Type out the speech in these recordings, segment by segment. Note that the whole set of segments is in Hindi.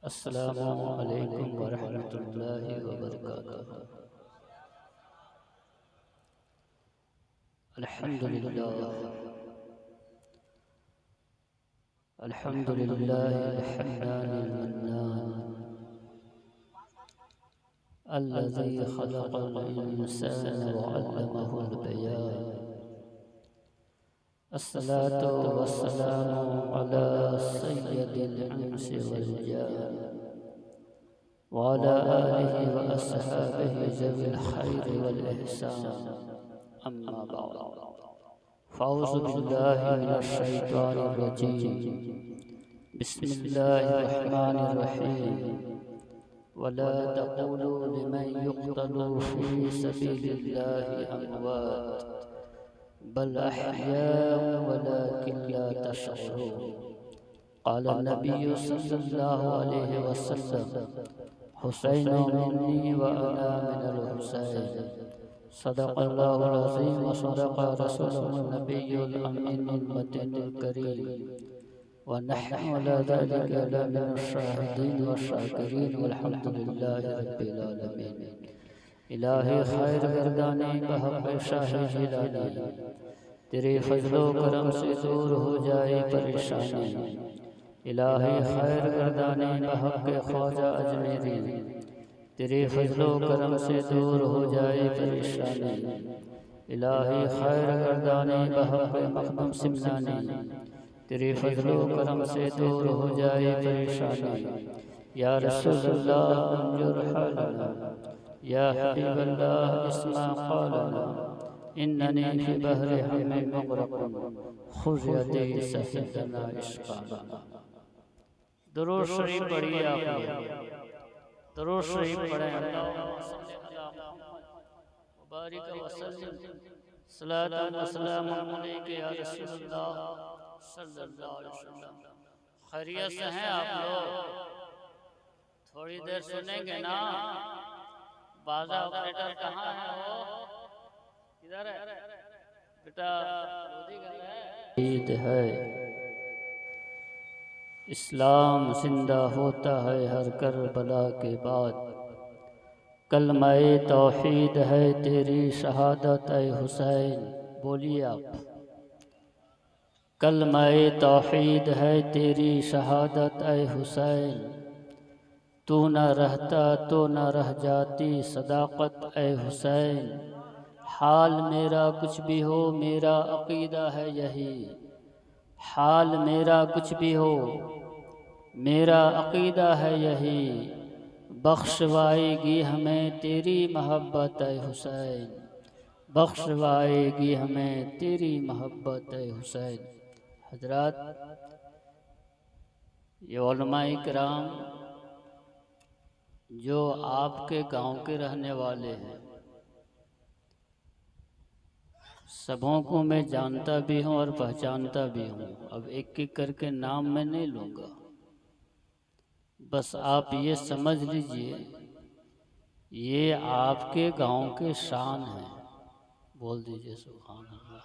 अस्सलामु अलैकुम वरहमतुल्लाहि वबरकातुहू। अल्हम्दुलिल्लाह अल्हम्दुलिल्लाहिल हन्नानिल मन्नान अल्लज़ी खलक़ल इंसान व अल्लमहुल बयान। अस्सलातु वस्सलामु अला सय्यदिल इंसी वल जान व अला आलिहि व अस्हाबिहि ज़विल खैरि वल इहसान। अम्मा बाद, फ़अऊज़ु बिल्लाहि मिनश शैतानिर रजीम। बिस्मिल्लाहिर रहमानिर रहीम। वला तक़ूलू लिमन युक़्तलू फ़ी सबीलिल्लाहि अमवात बल अहयाउ वलाकिन ला तशऊरून। क़ाल नबिय्यु सल्लल्लाहु अलैहि वसल्लम हुसैनु मिन्नी व अना मिनल हुसैन। सदक़ल्लाहुल अज़ीम व सदक़ रसूलुहुन नबियुल अमीनुल मतीनुल करीम व नहनु अला ज़ालिका लमिनश शाहिदीन व शाकिरीन वल्हम्दुलिल्लाहि रब्बिल आलमीन। इलाही खैर गर्दानी बहक़ शाह जिलानी, तेरे फजलो करम से दूर हो जाए परेशानी। इलाही खैर गर्दानी बहक़ ख्वाजा अजमेरी, तेरे फजलो करम से दूर हो जाए परेशानी। इलाही खैर गर्दानी बहक़ मखदूम सिमनानी, तेरे फजलो करम से दूर हो जाए परेशानी। या रसूलल्लाह अंजुर हालना, या हबीबल्लाह इस्मा क़ालना, इन्ननी फ़ी बहरि हम्मिन मुग़रक़ुन ख़ुज़ यदी सहिल लना इश्क़ाना। दुरूद शरीफ पढ़िए आप लोग, दुरूद शरीफ पढ़ें। अल्लाहुम्मा सल्लि अला मुहम्मद व बारिक व सल्लिम सलातन व सलामन अलैका या रसूलल्लाह सल्लल्लाहु अलैहि वसल्लम। खैरियत से हैं आप लोग? थोड़ी देर सुनेंगे ना? बाजा ऑपरेटर कहाँ है वो? किधर है बेटा? ईद है, इस्लाम जिंदा होता है हर करबला के बाद। कलमाए तौहीद है तेरी शहादत ऐ हुसैन। बोलिए आप। कलमाए तौहीद है तेरी शहादत ऐ हुसैन। तू न रहता तो न रह जाती सदाकत ऐ हुसैन। हाल मेरा कुछ भी हो मेरा अक़ीदा है यही। हाल मेरा कुछ भी हो मेरा अक़ीदा है यही। बख्शवाएगी हमें तेरी मोहब्बत ऐ हुसैन। बख्शवाएगी हमें तेरी मोहब्बत ऐ हुसैन। हज़रात, ये उलमाए किराम जो आपके गांव के रहने वाले हैं, सबों को मैं जानता भी हूँ और पहचानता भी हूँ। अब एक एक करके नाम मैं नहीं लूँगा, बस आप ये समझ लीजिए ये आपके गांव के शान हैं। बोल दीजिए सुभान अल्लाह।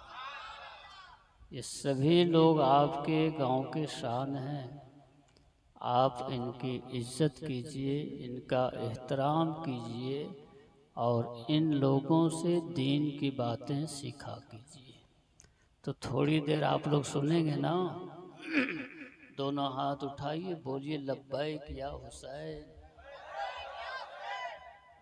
ये सभी लोग आपके गांव के शान हैं। आप इनकी इज्जत कीजिए, इनका एहतराम कीजिए और इन लोगों से दीन की बातें सीखा कीजिए। तो थोड़ी देर आप लोग सुनेंगे ना? दोनों हाथ उठाइए, बोलिए लब्बैक या हुसैन।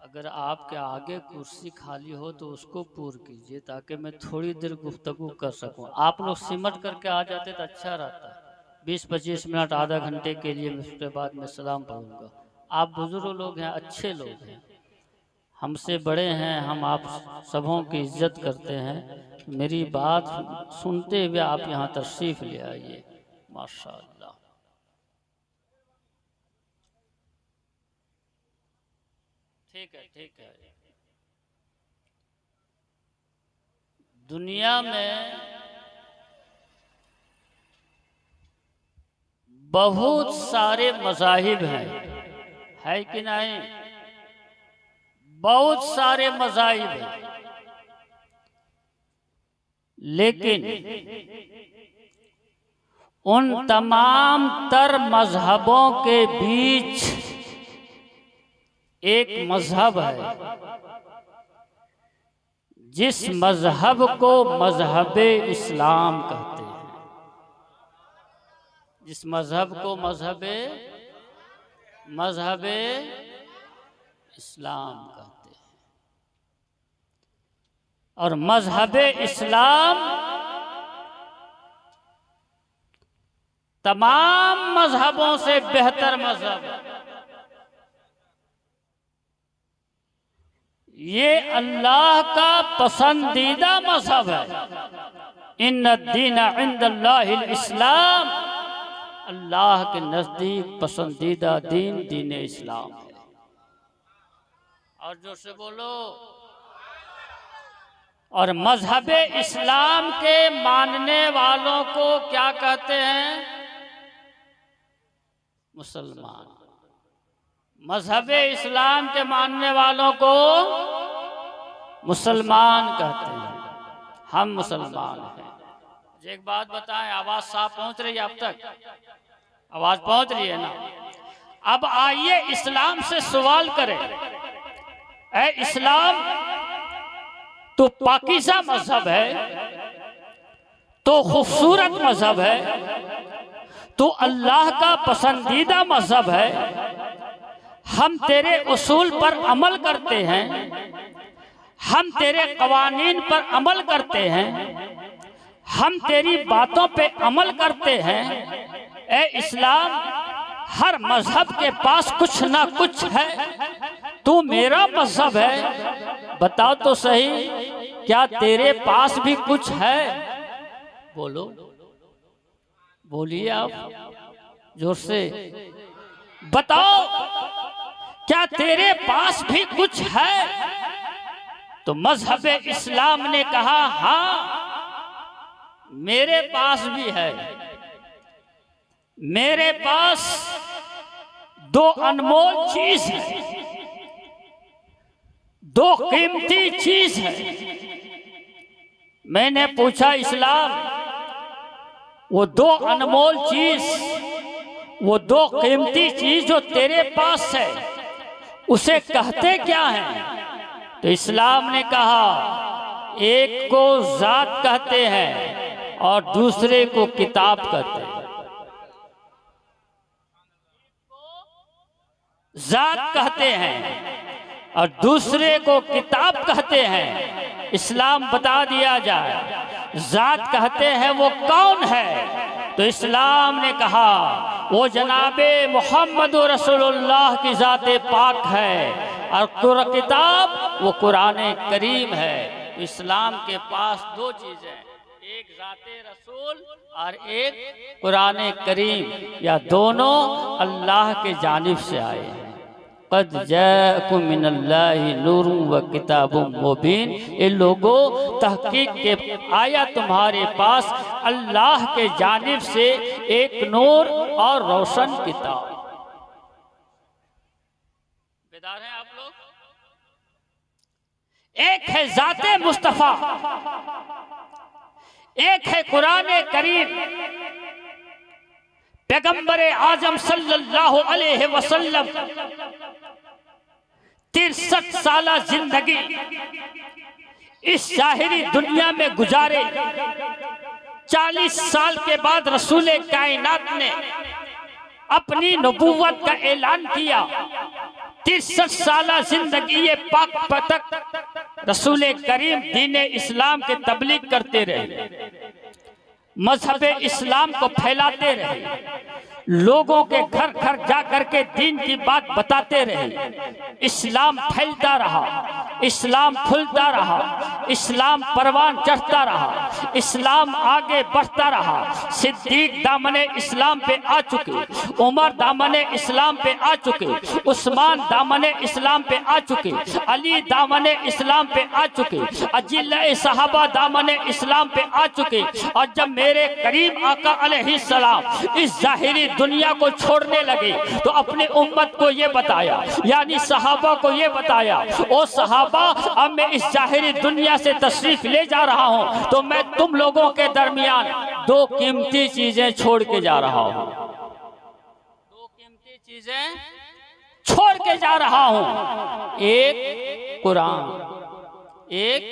अगर आपके आगे कुर्सी खाली हो तो उसको पूर कीजिए ताकि मैं थोड़ी देर गुफ्तगू कर सकूं। आप लोग सिमट करके आ जाते तो अच्छा रहता। 20-25 मिनट आधा घंटे के लिए, उसके बाद मैं सलाम पढ़ूंगा। आप बुजुर्ग लोग हैं, अच्छे लोग हैं, हमसे बड़े हैं, हम आप सबों की इज्जत करते हैं। मेरी बात सुनते हुए आप यहाँ तशरीफ़ ले आइए। माशाअल्लाह। ठीक है, ठीक है। दुनिया में बहुत सारे मज़ाहिब हैं, है कि नहीं? बहुत सारे मज़ाहिब हैं, लेकिन उन तमाम तर मजहबों के बीच एक मजहब है जिस मजहब को मजहब इस्लाम कहते हैं, जिस मजहब को मजहब इस्लाम कहते हैं। और मजहब इस्लाम तमाम मजहबों से बेहतर मजहब है। ये अल्लाह का पसंदीदा मजहब है। इन्न दीन इंदल्लाहिल इस्लाम, अल्लाह के नजदीक पसंदीदा दीन दीन इस्लाम है। और जोर से बोलो। और मजहब इस्लाम के मानने वालों को क्या कहते हैं? मुसलमान। मजहब इस्लाम के मानने वालों को मुसलमान कहते हैं। हम मुसलमान हैं। एक बात बताएं, आवाज साफ पहुंच रही है? अब तक आवाज पहुंच रही है ना? अब आइए इस्लाम से सवाल करें। ऐ इस्लाम तो पाकीज़ा मजहब है, तो खूबसूरत मजहब है, तो अल्लाह का पसंदीदा मजहब है। हम तेरे उसूल पर अमल करते हैं, हम तेरे कवानीन पर अमल करते हैं, हम तेरी बातों पे अमल करते हैं। ए इस्लाम, हर मजहब के पास कुछ ना कुछ है, तू मेरा मजहब है। बताओ तो सही, क्या तेरे पास भी कुछ है? बोलो, बोलिए आप जोर से बताओ, क्या तेरे पास भी कुछ है? तो मजहब इस्लाम ने कहा, हाँ मेरे पास भी है। मेरे पास दो अनमोल चीज है, दो कीमती चीज है। मैंने पूछा, इस्लाम वो दो अनमोल चीज, वो दो कीमती चीज जो तेरे पास है, उसे कहते क्या हैं? तो इस्लाम ने कहा, एक को जात कहते हैं और दूसरे को किताब कहते हैं। जात कहते हैं और दूसरे को किताब कहते हैं। इस्लाम बता दिया जाए, जात कहते हैं वो कौन है? तो इस्लाम ने कहा, वो जनाबे मोहम्मद रसूलुल्लाह की ज़ाते पाक है, और किताब वो कुरान करीम है। तो इस्लाम के पास दो चीज़ें, एक ज़ाते रसूल और एक कुरान करीम, या दोनों अल्लाह के जानिब से आए हैं। क़द जाअकुम मिनल्लाहि नूरुन व किताबुम मुबीन। ये लोगों, तहकीक के आया तुम्हारे पास अल्लाह के जानिब से एक नूर और रोशन किताब। बेदार हैं आप लोग? एक है ज़ाते मुस्तफ़ा, एक है कुरान करीम। पैगंबर आजम सल्लल्लाहु अलैहि वसल्लम 63 साला जिंदगी इस जाहिरी दुनिया में गुजारे। 40 साल के बाद रसूल कायनात ने अपनी नबूवत का ऐलान किया। 63 साला जिंदगी ये पाक पतक रसूल करीम दीन इस्लाम के तबलीग करते रहे, मजहब इस्लाम को फैलाते रहे, लोगों के घर घर जा करके दीन की बात बताते रहे। इस्लाम फैलता रहा, इस्लाम फूलता रहा, इस्लाम परवान चढ़ता रहा, इस्लाम आगे बढ़ता रहा। सिद्दीक दामने इस्लाम पे आ चुके, उमर दामने इस्लाम पे आ चुके, उस्मान दामने इस्लाम पे आ चुके, अली दामने इस्लाम पे आ चुके, अजिल्ला सहाबा दामने इस्लाम पे आ चुके। और जब मेरे करीम आका अलैहिस्सलाम इस जाहिरी दुनिया को छोड़ने लगे, तो अपनी उम्मत को ये बताया, यानी सहाबा को ये बताया, ओ सहाबा, अब मैं इस जाहिरी दुनिया से तशरीफ ले जा रहा हूं, तो मैं तुम लोगों के दरमियान दो कीमती चीजें छोड़ के जा रहा हूं, दो कीमती चीजें छोड़ के जा रहा हूं। एक कुरान, एक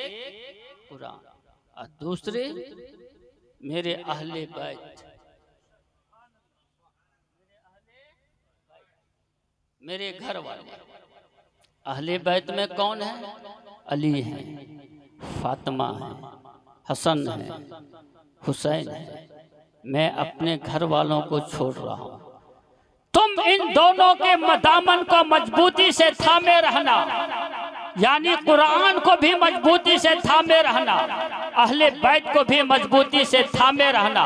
कुरान, और दूसरे मेरे अहले बैत, मेरे घर वाले। अहले बैत में कौन है? अली है, फातिमा है, हसन है, हुसैन है। मैं अपने घर वालों को छोड़ रहा हूं। तुम इन दोनों के दामन को मजबूती से थामे रहना, यानी कुरान को भी मजबूती से थामे रहना, अहले बैत को भी मजबूती से थामे रहना।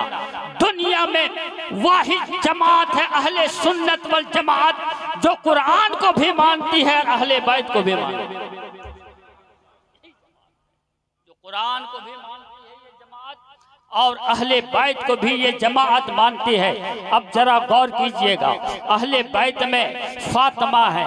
दुनिया में वाहिद जमात है अहले सुन्नत वल जमात जो कुरान को भी मानती है और अहले बैत को भी मानती है। जो कुरान को भी मानती है ये जमात और अहले बैत को भी ये जमात मानती है। अब जरा गौर कीजिएगा, अहले बैत में फातिमा है,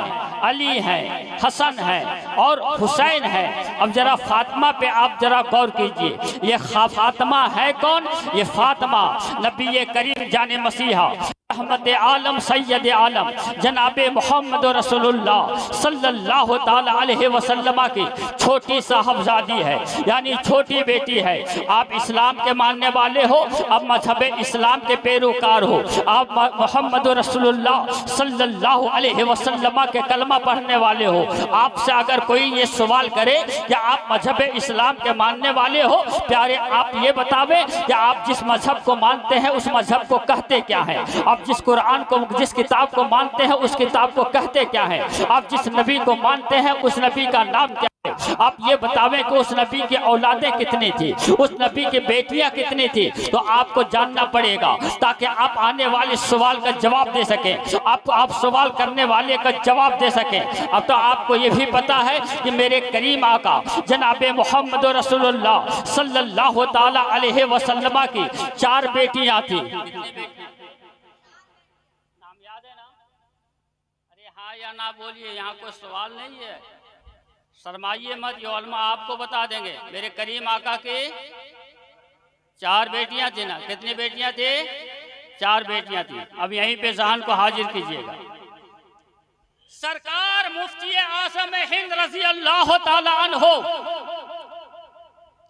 अली है, हसन है और हुसैन है। अब जरा फातिमा पे आप जरा गौर कीजिए, ये फातिमा है कौन? ये फातिमा नबी करीम जाने मसीहा रहमत आलम सैयद आलम जनाब मोहम्मद रसूलुल्लाह सल्लल्लाहु ताला अलैहि वसल्लम की छोटी साहबजादी है, यानी छोटी बेटी है। आप इस्लाम के मानने वाले हो, आप मजहब इस्लाम के पैरोकार हो, आप मोहम्मद रसूलुल्लाह सल्लल्लाहु अलैहि वसल्लम के कलमा पढ़ने वाले हो। आपसे अगर कोई ये सवाल करे कि आप मजहब इस्लाम के मानने वाले हो, प्यारे आप ये बतावे कि आप जिस मजहब को मानते हैं उस मजहब को कहते क्या है? आप जिस कुरान को, जिस किताब को मानते हैं उस किताब को कहते क्या है? आप जिस नबी को मानते हैं उस नबी का नाम क्या है? आप ये बतावें कि उस नबी की औलादें कितनी थी, उस नबी की बेटियां कितनी थी। तो आपको जानना पड़ेगा ताकि आप आने वाले सवाल का जवाब दे सकें, आप सवाल करने वाले का जवाब दे सकें। अब तो आपको ये भी पता है कि मेरे करीम आका जनाब मोहम्मद रसूलुल्लाह सल्लल्लाहु ताला अलैहि वसल्लम की 4 बेटियां थी। या ना बोलिए, यहाँ कोई सवाल नहीं है, शर्माइए मत, ये उलमा आपको बता देंगे। मेरे करीम आका की 4 बेटियां थी ना, कितनी बेटियां थी? 4 बेटियां थी। अब यहीं पे जहन को हाजिर कीजिएगा। सरकार मुफ्ती आज़म हिंद रज़ी अल्लाह ताला अन्हो,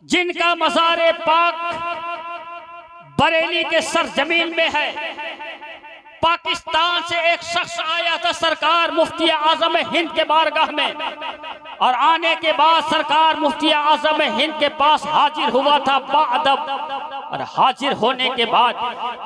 जिनका मज़ार पाक बरेली के सरजमीन में है, पाकिस्तान से एक शख्स आया था सरकार मुफ्ती आज़म हिंद के बारगाह में, और आने के बाद सरकार मुफ्ती आज़म हिंद के पास हाजिर हुआ था बाअदब। और हाजिर होने के बाद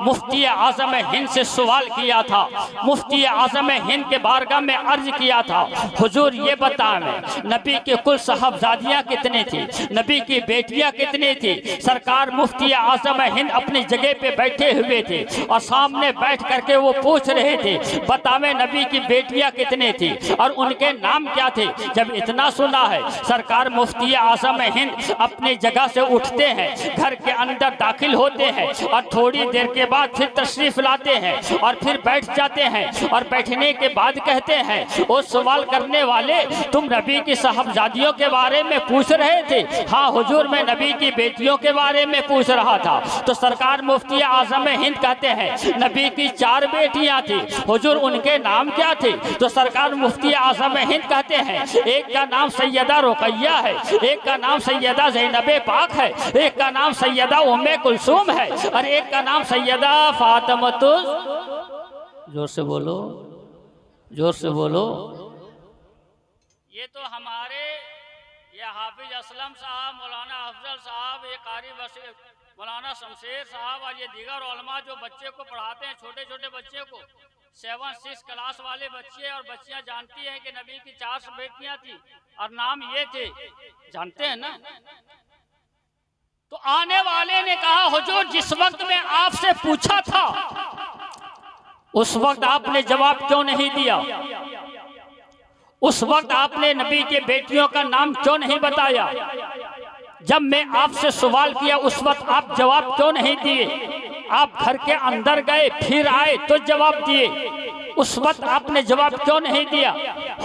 मुफ्ती आज़म हिंद से सवाल किया था, मुफ्ती आज़म हिंद के बारगाह में अर्ज किया था, हुजूर ये बताएं नबी के कुल साहबजादियाँ कितनी थी, नबी की बेटियाँ कितनी थी? सरकार मुफ्ती आज़म हिंद अपनी जगह पे बैठे हुए थे और सामने बैठ करके वो पूछ रहे थे, बतावें नबी की बेटियां कितने थी और उनके नाम क्या थे? जब इतना सुना है, सरकार मुफ्ती आज़म हिंद अपनी जगह से उठते हैं, घर के अंदर दाखिल होते हैं और थोड़ी देर के बाद फिर तशरीफ लाते हैं और फिर बैठ जाते हैं। और बैठने के बाद कहते हैं, वो सवाल करने वाले तुम नबी की साहबजादियों के बारे में पूछ रहे थे? हाँ हुजूर, मैं नबी की बेटियों के बारे में पूछ रहा था। तो सरकार मुफ्ती आज़म हिंद कहते हैं, नबी की 4 बेटियां थी, हुजूर उनके नाम क्या थे? तो सरकार मुफ्ती आज़म हिंद कहते हैं, एक का नाम सैयदा रुकैया है, एक का नाम सैयदा ज़ैनब पाक है, एक का नाम सैयदा उम्मे कुलसूम है और एक का नाम सैयदा फातिमतुल, जोर से बोलो, जोर से बोलो। ये तो हमारे ये हाफिज असलम साहब, मौलाना अफजल साहब, ये कारी मौलाना शमशेर साहब और ये दीगर उलमा जो बच्चे को पढ़ाते हैं, छोटे छोटे बच्चे को, 7-6 क्लास वाले बच्चे और बच्चियां जानती हैं कि नबी की 4 बेटियां थी और नाम ये थे, जानते हैं ना? तो आने वाले ने कहा, हुजूर जिस वक्त में आपसे पूछा था उस वक्त आपने जवाब क्यों नहीं दिया? उस वक्त आपने नबी के बेटियों का नाम क्यों नहीं बताया? जब मैं आपसे सवाल किया उस वक्त आप जवाब क्यों नहीं दिए? आप घर के अंदर गए, फिर आए तो जवाब दिए। उस वक्त आपने जवाब क्यों नहीं दिया?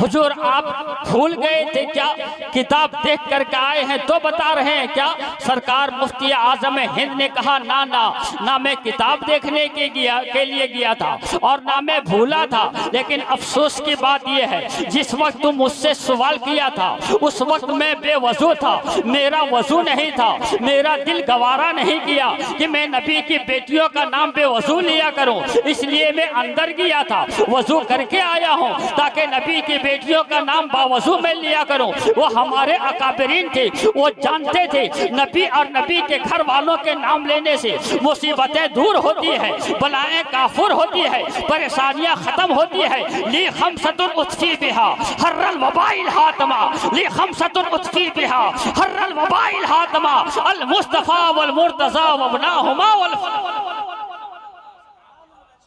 हुजूर आप भूल गए थे क्या? किताब देख करके आए हैं तो बता रहे हैं क्या? सरकार मुफ्ती आजम हिंद ने कहा ना ना ना, मैं किताब देखने के लिए गया था और ना मैं भूला था, लेकिन अफसोस की बात यह है जिस वक्त तुम मुझसे सवाल किया था उस वक्त मैं बेवजू था, मेरा वजू नहीं था, मेरा दिल गवारा नहीं किया कि मैं नबी की बेटियों का नाम बेवजू लिया करूं, इसलिए मैं अंदर गया था, वजू करके आया हूं ताकि नबी की बेटियों का नाम बावजू में लिया करूं। वो हमारे अकाबरीन थे, वो जानते थे नबी और नबी के घर वालों के नाम लेने से मुसीबतें दूर होती है, बलाएं काफुर होती है, परेशानियां खत्म होती है। ली खमसतुन उत्फी बिहा हर्रल वबाइल हातमा, ली खमसतुन उत्फी बिहा हर्रल वबाइल हातमा, अल मुस्तफा वल मुर्तजा वबनाहुमा वल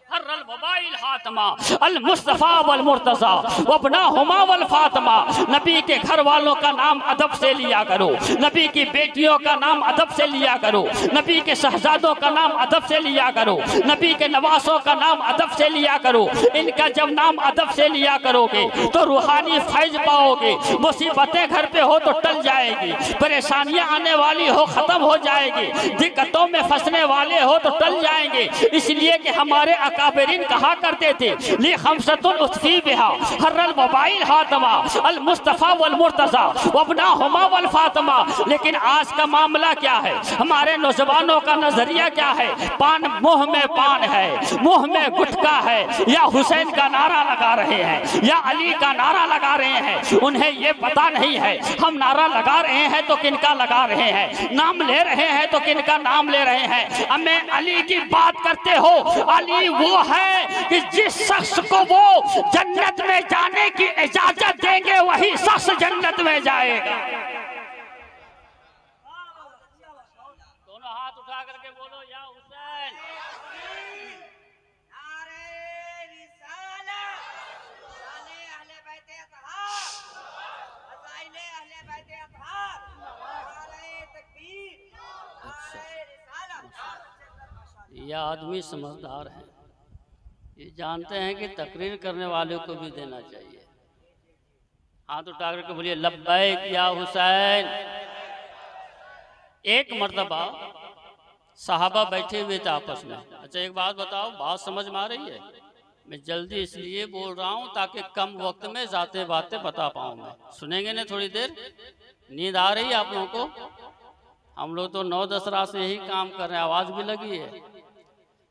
हर्रल वबाइल हातमा, अल मुस्तफा वल मुर्तजा वबनाहुमा वल फातिमा। नबी के घर वालों का नाम अदब से लिया करो, नबी की बेटियों का नाम अदब से लिया करो, नबी के शहजादों का नाम अदब से लिया करो, नबी के नवासों का नाम अदब से लिया करो। इनका जब नाम अदब से लिया करोगे तो रूहानी फैज पाओगे, मुसीबतें घर पे हो तो टल जाएगी, परेशानियां आने वाली हो खत्म हो जाएगी, दिक्कतों में फंसने वाले हो तो टल जाएंगे। इसलिए कि हमारे अकाबरीन कहा करते थे ली खमसतुन उत्फी बिहा हर्रल वबाइल हातमा, अल मुस्तफा वल मुर्तजा वबनाहुमा वल फातिमा। लेकिन आज का मामला क्या है? हमारे नौजवानों का नजरिया क्या है? पान मुंह में पान है, मुंह में गुटखा है, या हुसैन का नारा लगा रहे हैं या अली का नारा लगा रहे हैं। उन्हें ये पता नहीं है हम नारा लगा रहे हैं तो किनका लगा रहे हैं, नाम ले रहे हैं तो किनका नाम ले रहे हैं। हमें अली की बात करते हो, अली वो है कि जिस शख्स को वो जन्नत में जाने की इजाजत देंगे वही शख्स जन्नत में जाएगा। दोनों हाथ उठा करके बोलो या हुसैन। यह आदमी समझदार है, ये जानते हैं कि तकरीर करने वाले को भी देना चाहिए। हाथ उठा करके बोलिए लब्बैक या हुसैन। एक मर्तबा साहबा बैठे हुए थे आपस में। अच्छा एक बात बताओ, बात समझ में आ रही है? मैं जल्दी इसलिए बोल रहा हूँ ताकि कम वक्त में जाते बातें बता पाऊँ। मैं सुनेंगे ना थोड़ी देर? नींद आ रही है आप लोगों को? हम लोग तो 9-10 रात से यही काम कर रहे हैं, आवाज भी लगी है।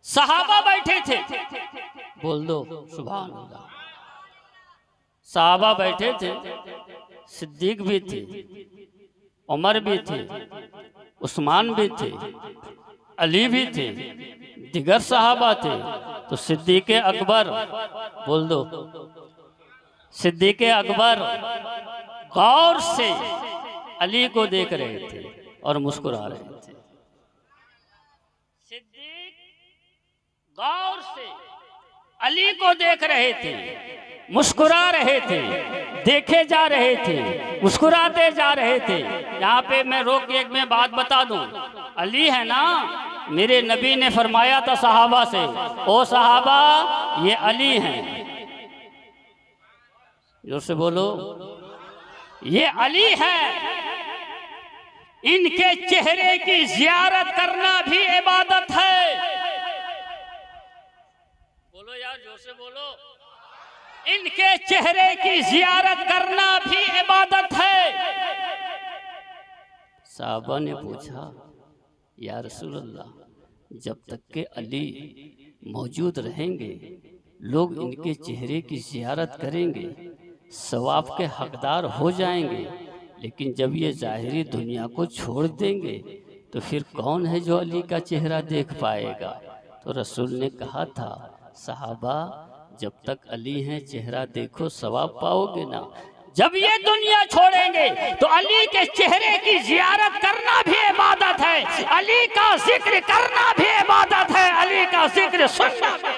सहाबा बैठे थे, बोल दो सुभान अल्लाह। सहाबा बैठे थे, सिद्दीक भी थे, उमर भी थे, उस्मान भी थे, अली भी थे, दिगर सहाबा थे। तो सिद्दीक अकबर, बोल दो सिद्दीक अकबर गौर से अली को देख रहे थे और मुस्कुरा रहे थे। सिद्दीक गौर से अली को देख रहे थे, मुस्कुरा रहे थे, देखे जा रहे थे, मुस्कुराते जा रहे थे। यहाँ पे मैं रोक के एक में बात बता दूं, अली है ना, मेरे नबी ने फरमाया था सहाबा से, ओ सहाबा ये अली हैं। जोर से बोलो, ये अली है। इनके चेहरे की जियारत करना भी इबादत है। बोलो यार, जोर से बोलो। इनके चेहरे की जियारत करना भी इबादत है। साहबा ने पूछा, या रसूल अल्लाह, जब तक के अली मौजूद रहेंगे लोग इनके चेहरे की जियारत करेंगे, सवाब के हकदार हो जाएंगे, लेकिन जब ये ज़ाहिरी दुनिया को छोड़ देंगे तो फिर कौन है जो अली का चेहरा देख पाएगा? तो रसूल ने कहा था, सहाबा जब तक अली हैं चेहरा देखो सवाब पाओगे ना, जब ये दुनिया छोड़ेंगे तो अली के चेहरे की जियारत करना भी इबादत है, अली का जिक्र करना भी इबादत है, अली का जिक्र सुनना भी।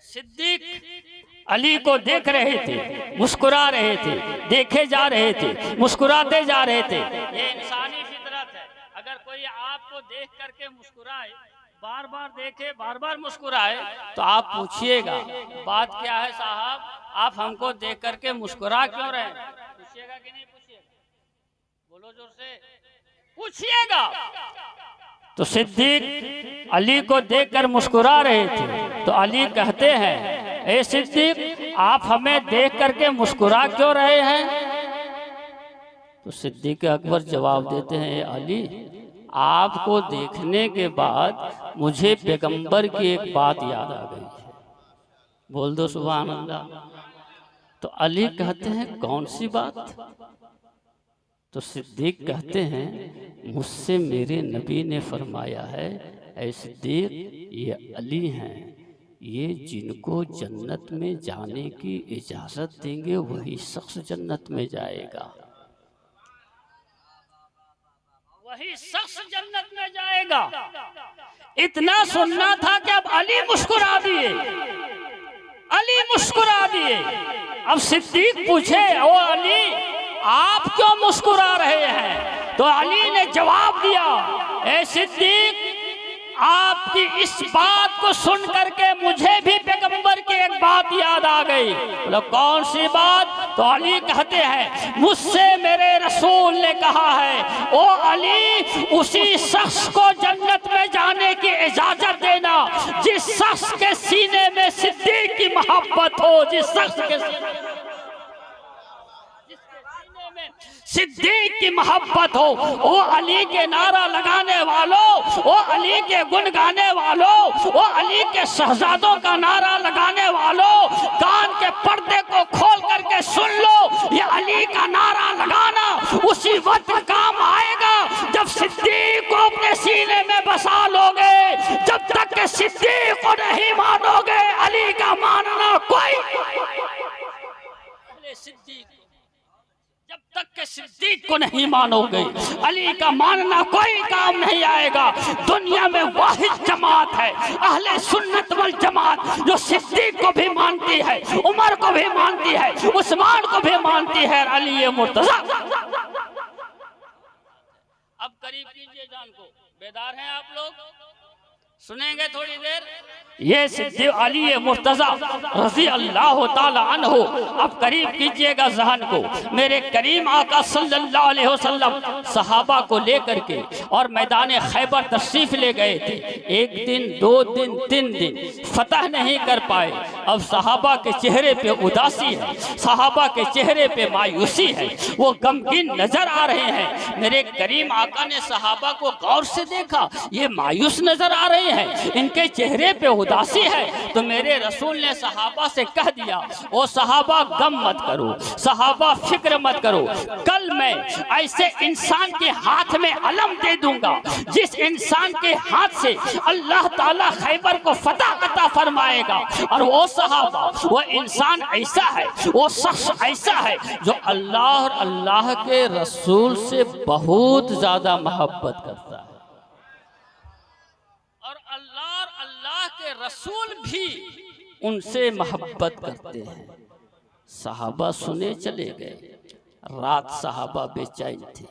सिद्दीक अली को देख रहे थे, मुस्कुरा रहे थे, देखे जा रहे थे, मुस्कुराते जा रहे थे। ये इंसानी फितरत है। अगर कोई आपको देख करके मुस्कुराए बार बार देखे, बार बार मुस्कुराए, तो आप पूछिएगा बात क्या है साहब, आप हमको देख करके मुस्कुरा क्यों रहे हैं? पूछिएगा कि नहीं पूछिएगा? बोलो जोर से, पूछिएगा। तो सिद्दीक अली को देखकर मुस्कुरा रहे थे, तो अली कहते हैं, ए सिद्दीक, आप हमें देख करके मुस्कुरा क्यों रहे हैं? तो सिद्दीक अकबर जवाब देते हैं, अली, आपको देखने के बाद मुझे पैगंबर की एक बात याद आ गई है। बोल दो सुभान अल्लाह। तो अली कहते हैं, कौन सी बात? तो सिद्दीक कहते हैं, मुझसे मेरे नबी ने फरमाया है, ऐ सिद्दीक, ये अली हैं, ये जिनको जन्नत में जाने की इजाज़त देंगे वही शख्स जन्नत में जाएगा, वही शख्स जन्नत में जाएगा। इतना सुनना था कि अब अली मुस्कुरा दिए, अली मुस्कुरा दिए। अब सिद्दीक पूछे, ओ अली, आप क्यों मुस्कुरा रहे हैं? तो अली ने जवाब दिया, ए सिद्दीक, आपकी इस बात को सुन करके मुझे भी पैगंबर की एक बात याद आ गई। बोलो कौन सी बात? तो अली कहते हैं, मुझसे मेरे रसूल ने कहा है, ओ अली, उसी शख्स को जन्नत में जाने की इजाजत देना जिस शख्स के सीने में सिद्दीक की मोहब्बत हो, जिस शख्स के सिद्दीक की मोहब्बत हो। ओ अली के नारा लगाने वालों, ओ अली के गुण गाने वालों, ओ अली के शहजादों का नारा लगाने वालों, कान के पर्दे को खोल करके सुन लो। ये अली का नारा लगाना उसी वक्त काम आएगा जब सिद्दीक को अपने सीने में बसा लोगे। जब तक के सिद्दीक को नहीं मानोगे, अली का मानना कोई, सिद्दीक जब तक के सिद्दीक को नहीं मानोगे, अली का मानना कोई काम नहीं आएगा। दुनिया में वाहिद जमात है अहले सुन्नत वल जमात, जो सिद्दीक को भी मानती है, उमर को भी मानती है, उस्मान को भी मानती है, अली मुर्तजा। अब करीब कीजिए जान को, बेदार हैं आप लोग? सुनेंगे थोड़ी देर। ये सिद्दीक अली मुर्तजा रज़ी अल्लाह ताला अन्हु, अब करीब कीजिएगा जहन को। मेरे करीम आका सल्लल्लाहु अलैहि वसल्लम सहाबा को लेकर के और मैदान खैबर तशरीफ ले गए थे। एक दिन, 2 दिन, 3 दिन फतह नहीं कर पाए। अब सहाबा के चेहरे पे उदासी है, सहाबा के चेहरे पे मायूसी है, वो गमगीन नजर आ रहे हैं। मेरे करीम आका ने सहाबा को गौर से देखा, ये मायूस नजर आ रहे हैं, इनके चेहरे पे उदासी है। तो मेरे रसूल ने सहाबा से कह दिया, ओ सहाबा, गम मत करो, सहाबा फिक्र मत करो, कल मैं ऐसे इंसान के हाथ में अलम दे दूंगा जिस इंसान के हाथ से अल्लाह ताला खैबर को फतह अता फरमाएगा। और वो सहाबा, वो इंसान ऐसा है, वो शख्स ऐसा है जो अल्लाह और अल्लाह के रसूल से बहुत ज्यादा मोहब्बत करता है, और अल्लाह के रसूल भी उनसे मोहब्बत करते हैं। सहाबा सुने चले गए। रात सहाबा बेचैन थे,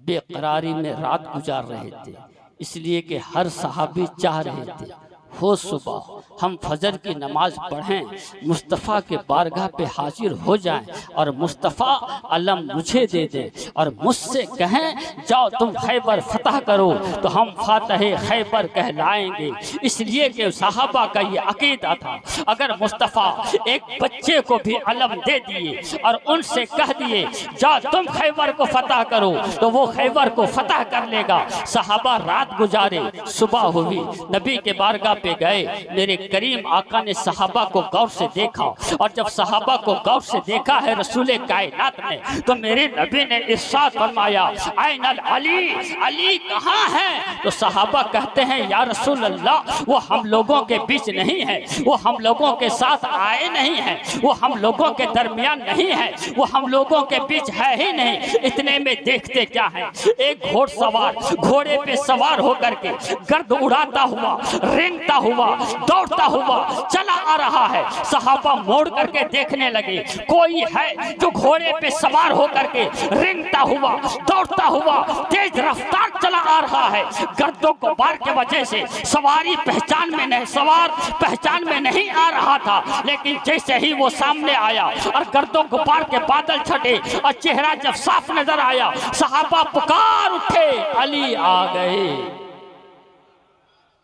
बेकरारी में रात गुजार रहे थे, इसलिए कि हर सहाबी चाह रहे थे हो सुबह हम फजर की नमाज पढ़ें, मुस्तफ़ा के बारगाह पे हाजिर हो जाएं और मुस्तफ़ा अलम मुझे दे दे और मुझसे कहें जाओ तुम खैबर फतह करो तो हम फातह खैबर कहलाएंगे। इसलिए कि सहाबा का ये अकीदा था, अगर मुस्तफ़ा एक बच्चे को भी अलम दे दिए और उनसे कह दिए जाओ तुम खैबर को फतह करो तो वो खैबर को फतह कर लेगा। सहाबा रात गुजारे, सुबह हुई, नबी के बारगाह पे गए। मेरे करीम आका ने सहाबा को गौर से देखा, और जब सहाबा को गौर से देखा है रसूले कायनात ने, तो मेरे नबी ने इरशाद फरमाया, ऐनल अली, अली कहाँ है? तो सहाबा कहते हैं या रसूल अल्लाह, वो हम लोगों के बीच नहीं है, वो हम लोगों के साथ आए नहीं है, वो हम लोगों के दरमियान नहीं है, वो हम लोगों के बीच है ही नहीं। इतने में देखते क्या है, एक घोड़सवार घोड़े पे सवार होकर के गर्द उड़ाता हुआ, रेंगता हुआ, दौड़ता दौड़ता हुआ चला आ रहा है। सहाबा मोड़ करके देखने लगे, कोई है जो घोड़े पे सवार होकर के रेंगता हुआ दौड़ता हुआ तेज रफ्तार चला आ रहा है। गर्दों को बार के वजह से सवार पहचान में नहीं आ रहा था, लेकिन जैसे ही वो सामने आया और गर्दों को बार के बादल छटे और चेहरा जब साफ नजर आया, सहाबा पुकार उठे, अली आ गए।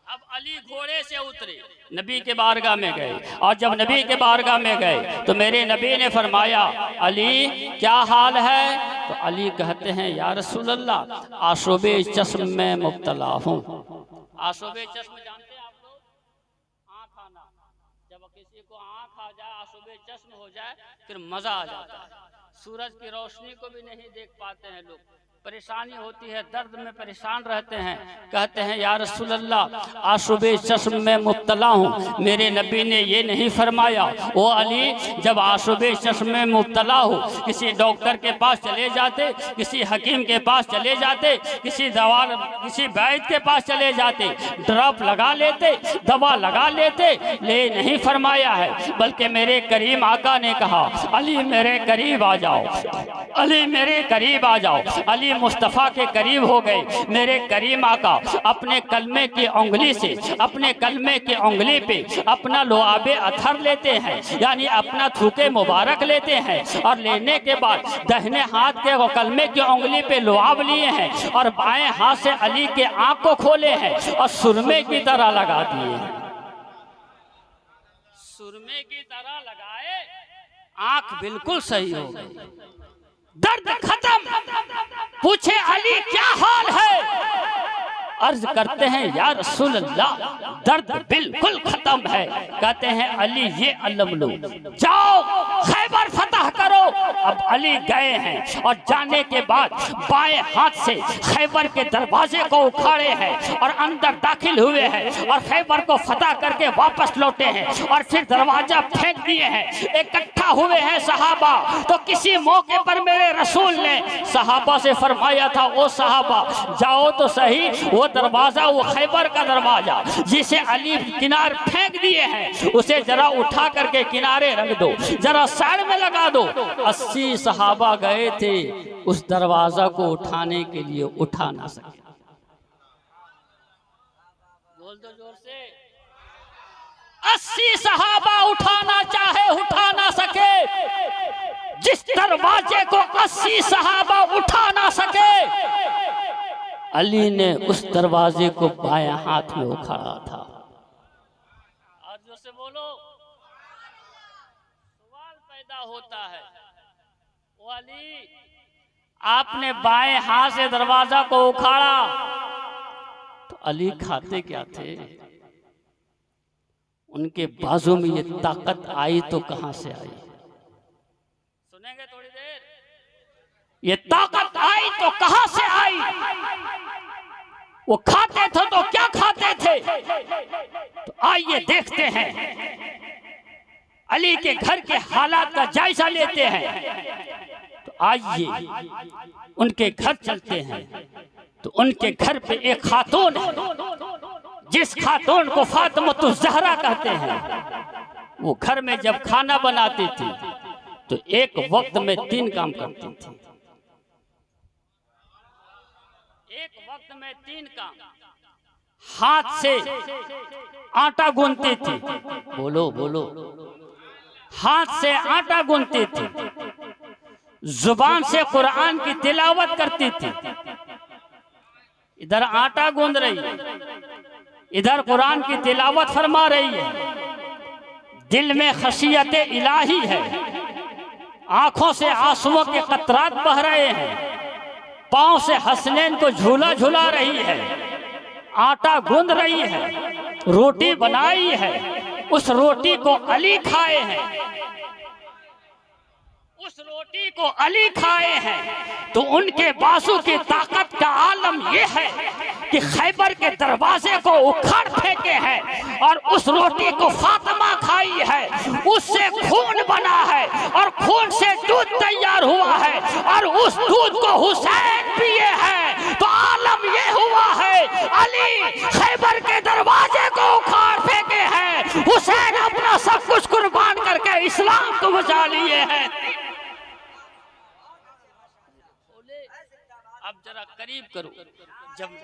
अब अली घोड़े से उतरे, नबी के बारगाह में गए, और जब नबी के बारगाह में गए तो मेरे नबी ने फरमाया, अली क्या हाल है? तो अली कहते हैं, या रसूल अल्लाह, आशुबे चश्म में मुब्तला हूँ। आशुबे चश्म जानते हैं आप लोग? आँख आना, जब किसी को आँख आ जाए, आशुबे चश्म हो जाए, फिर मजा आ जाता है। सूरज की रोशनी को भी नहीं देख पाते हैं लोग, परेशानी होती है, दर्द में परेशान रहते हैं। कहते हैं, या रसूल अल्लाह, आशुबे चश्म में मुब्तला हूँ। मेरे नबी ने ये नहीं फरमाया, ओ अली, जब आशुबे चश्म में मुब्तला हो, किसी डॉक्टर के पास चले जाते, किसी हकीम के पास चले जाते, किसी वैद्य के पास चले जाते, ड्रॉप लगा लेते, दवा लगा लेते, ले नहीं फरमाया है, बल्कि मेरे करीम आका ने कहा, अली मेरे करीब आ जाओ, अली मेरे करीब आ जाओ। अली मुस्तफ़ा के करीब हो गए। मेरे करीम आका अपने कलमे की उंगली से, अपने कलमे की उंगली पे अपना लुआबे अथर लेते हैं, यानी अपना थूके मुबारक लेते हैं, और लेने के बाद दाहिने हाथ के कलमे की उंगली पे लुआब लिए हैं, और बाएं हाथ से अली के आंख को खोले हैं और सुरमे की तरह लगा दिए हैं। सुरमे की तरह लगाए, आंख बिल्कुल सही हो गई, दर्द खत्म। पूछे, अली क्या हाल है? अर्ज करते हैं, या रसूल अल्लाह, दर्द बिल्कुल खत्म है। कहते हैं, अली ये अलम लो, जाओ खैबर फतह करो। अब अली गए हैं, और जाने के बाद बाएं हाथ से खैबर के दरवाजे को उखाड़े हैं और अंदर दाखिल हुए हैं, और खैबर को फतह करके वापस लौटे हैं, और फिर दरवाजा फेंक दिए हैं। इकट्ठा हुए हैं सहाबा। तो किसी मौके पर मेरे रसूल ने सहाबा से फरमाया था, ओ सहाबा, जाओ तो सही वो दरवाजा, वो खैबर का दरवाजा जिसे अली किनार फेंक दिए हैं, उसे जरा उठा करके किनारे रख दो, जरा साइड में लगा दो। 80 सहाबा गए थे, उस दरवाजा को उठाने के लिए उठा ना सके। बोल दो जोर से। 80 सहाबा उठाना चाहे उठा ना सके। जिस दरवाजे को 80 सहाबा उठा ना सके, अली ने उस दरवाजे को बाएं हाथ में उखाड़ा था। आज जो से बोलो, सवाल पैदा होता है, ओ अली, आपने बाएं हाथ से दरवाजा को उखाड़ा, तो अली खाते क्या थे? उनके बाजू में ये ताकत आई तो कहां से आई? सुनेंगे थोड़ी देर। ये ताकत आई तो कहां से आई? वो खाते थे तो क्या खाते थे? तो आइए देखते हैं, अली के घर के हालात का जायजा लेते हैं। तो आइए उनके घर चलते हैं। तो उनके घर पे एक खातून है, जिस खातून को फातिमा ज़हरा कहते हैं। वो घर में जब खाना बनाती थी तो एक वक्त में 3 काम करती थी। एक वक्त में 3 काम। हाथ से आटा गूंथती थी, बोलो बोलो, हाथ से आटा गूंथती थी। जुबान से कुरान की तिलावत करती थी। इधर आटा गूंद रही है, इधर कुरान की तिलावत फरमा रही है। दिल में खशियत इलाही है, आंखों से आंसुओं के कतरात बह रहे हैं, पांव से हसनैन को झूला झूला रही है, आटा गूंद रही है, रोटी बनाई है, उस रोटी को अली खाए हैं, उस रोटी को अली खाए हैं। तो उनके बाजू की ताकत का आलम यह है कि खैबर के दरवाजे को उखाड़ फेंके हैं और उस रोटी को फातिमा खाई है, उससे खून बना है और खून से दूध तैयार हुआ है और उस दूध को हुसैन पिए हैं। तो आलम ये हुआ है, अली खैबर के दरवाजे को उखाड़ फेंके हैं, इस्लाम को बचा लिए हैं। अब जरा करीब करो, जब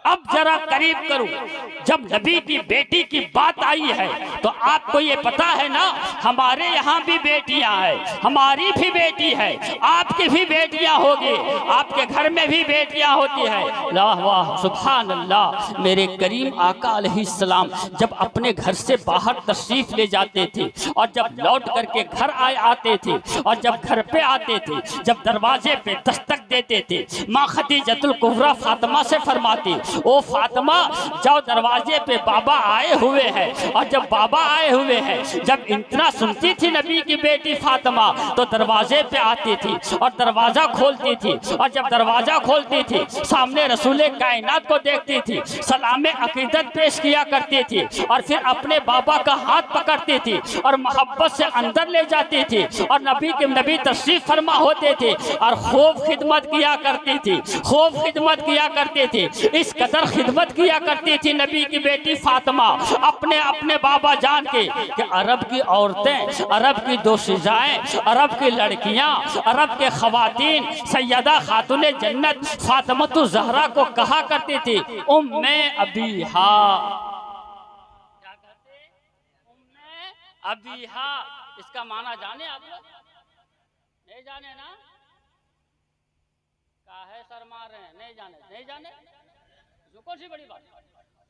अब जरा करीब करो, जब नबी की बेटी की बात आई है तो आपको ये पता है ना, हमारे यहाँ भी बेटियां हैं, हमारी भी बेटी है, आपकी भी बेटियां होगी, आपके घर में भी बेटियां होती है। वाह वाह सुभान अल्लाह। मेरे करीम आका अलैहिस्सलाम जब अपने घर से बाहर तशरीफ ले जाते थे और जब लौट करके घर आते थे और जब घर पे आते थे, जब दरवाजे पे दस्तक देते थे, माँ खदीजतुल कुबरा फातिमा से फरमाती, ओ फातिमा जाओ, दरवाजे पे बाबा आए हुए हैं। और जब बाबा आए हुए हैं, जब इतना सुनती थी नबी की बेटी फातिमा तो दरवाजे पे आती थी और दरवाजा खोलती थी, और जब दरवाजा खोलती थी सामने रसूले कायनात को देखती थी, सलामे अकीदत पेश किया करती थी और फिर अपने बाबा का हाथ पकड़ती थी और मोहब्बत से अंदर ले जाती थी और नबी तशरीफ फरमा होते थे और खूब खिदमत किया करती थी, खूब खिदमत किया करती थी। इस कदर खिदमत किया करती थी नबी की बेटी फातिमा अपने अपने बाबा जान के कि अरब की औरतें, अरब की दोशीजाएं, अरब की लड़कियां, अरब के खवातीन सैयदा खातून जन्नत फातिमा ज़हरा को कहा करती थी उम्मे अबीहा। क्या कहते? उम्मे अबीहा। इसका माना जाने आप लोग? नहीं जाने ना? काहे शर्मा रहे हैं? नहीं जाने? नहीं जाने? कौन सी बड़ी बात?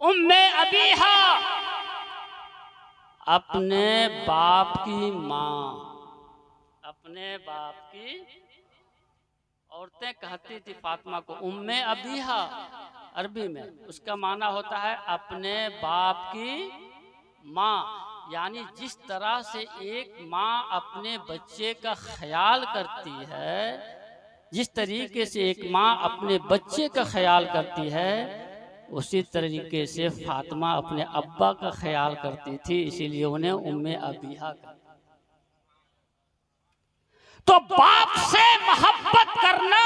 उम्मे अबीहा, अपने बाप की माँ, अपने बाप की औरतें कहती थी फातिमा को उम्मे अबीहा। अरबी में उसका माना होता है अपने बाप की माँ, यानी जिस तरह से एक माँ अपने बच्चे का ख्याल करती है, जिस तरीके से एक माँ अपने बच्चे का ख्याल करती है, उसी तरीके से फातिमा अपने अब्बा का ख्याल करती थी, इसीलिए उन्हें उम्मे अबीहा कहते। तो बाप से मोहब्बत करना,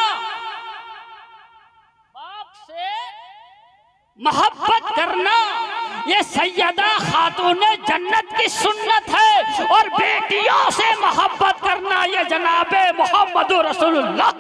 बाप से मोहब्बत करना ये सैयदा खातून जन्नत की सुन्नत है, और बेटियों से मोहब्बत करना ये जनाबे मोहम्मदुर रसूलुल्लाह,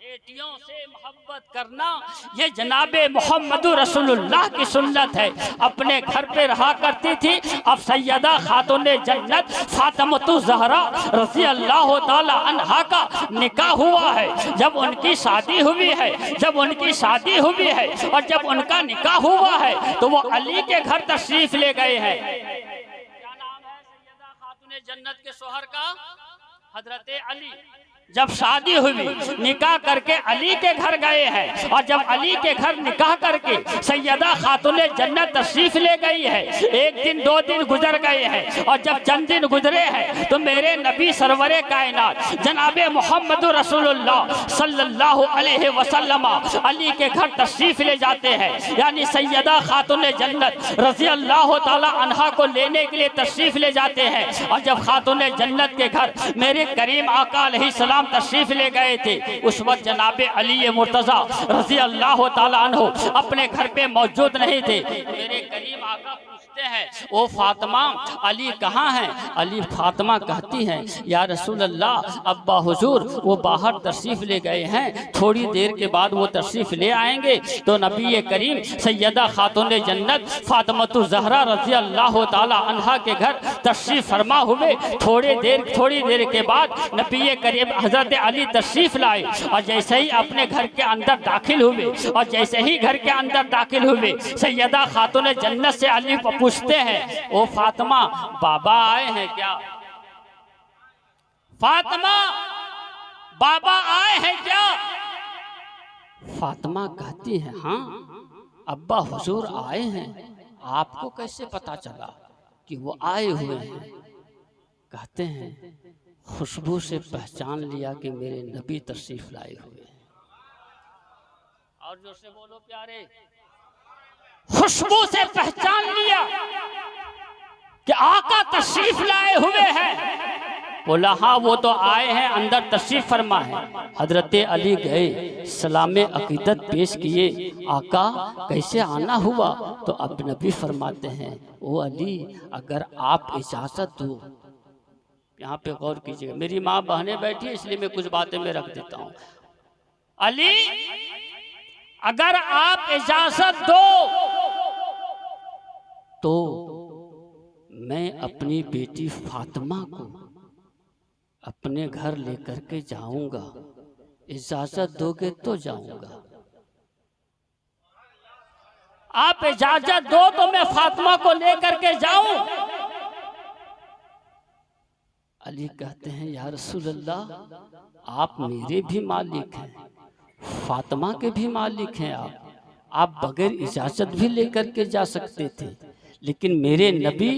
बेटियों से मोहब्बत करना ये जनाबे मोहम्मदुर रसूलुल्लाह की सुन्नत है। अपने घर पे रहा करती थी। अब सैयदा खातून जन्नत फातिमा ज़हरा रज़ी अल्लाह ताला अन्हा का निकाह हुआ है। जब उनकी शादी हुई है, जब उनकी शादी हुई है और जब उनका निकाह हुआ है तो वो अली के घर तशरीफ ले गए हैं। क्या नाम है सैयदा खातून जन्नत के शोहर का? हजरत अली। जब शादी हुई, निकाह करके अली के घर गए हैं, और जब अली के घर निकाह करके सैयदा खातून जन्नत तशरीफ ले गई है, एक दिन दो दिन गुजर गए हैं, और जब चंद दिन गुजरे हैं तो मेरे नबी सरवरे कायनात जनाबे मोहम्मद रसूलुल्लाह सल्लल्लाहु अलैहि वसल्लम अली के घर तशरीफ ले जाते हैं। यानी सैयदा खातून जन्नत रज़ी अल्लाह ताला अन्हा को लेने के लिए तशरीफ ले जाते हैं। और जब खातून जन्नत के घर मेरे करीम आका अलैहिस्सलाम तशरीफ ले गए थे, उस वक्त जनाबे अली मुर्तजा रज़ी अल्लाह ताला अन्हु अपने घर पे मौजूद नहीं थे। मेरे करीम आका पूछते हैं ओ फातिमा अली कहाँ हैं? अली फातिमा कहती हैं या रसूल अल्लाह अब्बा हुजूर वो बाहर तशरीफ ले गए हैं, थोड़ी देर के बाद वो तशरीफ ले आएंगे। तो नबी करीम सैयदा खातून जन्नत फातिमा ज़हरा रज़ी अल्लाह ताला अन्हा के घर तशरीफ फरमा हुए। थोड़ी देर के बाद नबी करीम हजरत अली तशरीफ लाए, और जैसे ही अपने घर के अंदर दाखिल हुए, और जैसे ही घर के अंदर दाखिल हुए सैयदा खातून जन्नत से अली पूछते हैं ओ फातिमा बाबा आए हैं क्या? फातिमा बाबा आए हैं क्या? फातिमा कहती है हाँ अब्बा हुजूर आए हैं। आपको कैसे पता चला कि वो आए हुए हैं? कहते हैं खुशबू से पहचान लिया कि मेरे नबी तशरीफ लाए हुए हैं। और जोर से बोलो प्यारे, खुशबू से पहचान लिया कि आका तशरीफ लाए हुए हैं। बोला हाँ वो तो आए हैं, अंदर तशरीफ फरमा है। हजरत अली गए, सलाम अकीदत पेश किए, आका कैसे आना हुआ? तो अब नबी फरमाते हैं, ओ अली अगर आप इजाज़त दो, यहाँ पे गौर कीजिएगा, मेरी माँ बहनें बैठी है इसलिए मैं कुछ बातें में रख देता हूँ। अली अगर आप इजाज़त दो तो मैं अपनी बेटी फातिमा को अपने घर लेकर के जाऊंगा, इजाजत दोगे तो जाऊंगा। आप इजाजत दो तो मैं फातिमा को लेकर के जाऊं। अली कहते हैं या रसूल अल्लाह आप मेरे भी मालिक हैं, फातिमा के भी मालिक हैं, आप बगैर इजाजत भी लेकर के जा सकते थे, लेकिन मेरे नबी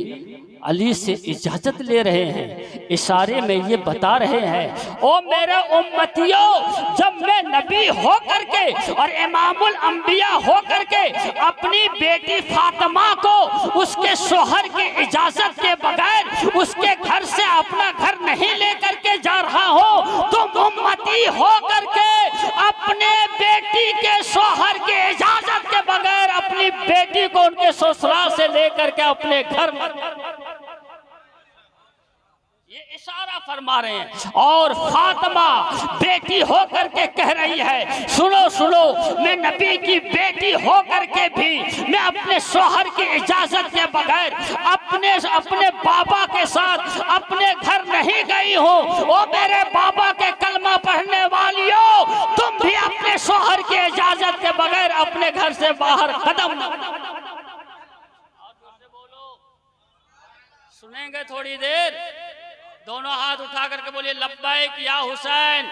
अली से इजाजत ले रहे हैं, इशारे में ये बता रहे हैं, ओ मेरे उम्मतियों जब मैं नबी हो करके और इमामुल अंबिया हो करके अपनी बेटी फातिमा को उसके शोहर की इजाजत के बगैर उसके घर से अपना घर नहीं लेकर के जा रहा हूँ, तो उम्मती हो करके अपने बेटी के शोहर की इजाजत के बगैर अपनी बेटी को उनके ससुराल से लेकर के अपने घर में, ये इशारा फरमा रहे हैं। और फातिमा बेटी होकर के कह रही है, सुनो सुनो मैं नबी की बेटी होकर के भी मैं अपने शौहर की इजाजत के बगैर अपने बाबा के साथ अपने घर नहीं गई हूँ। ओ मेरे बाबा के कलमा पढ़ने वालियों, तुम भी अपने शौहर की इजाजत के बगैर अपने घर से बाहर कदम न सुनेंगे थोड़ी देर, दोनों हाथ उठा करके बोलिए लब्बैक या हुसैन,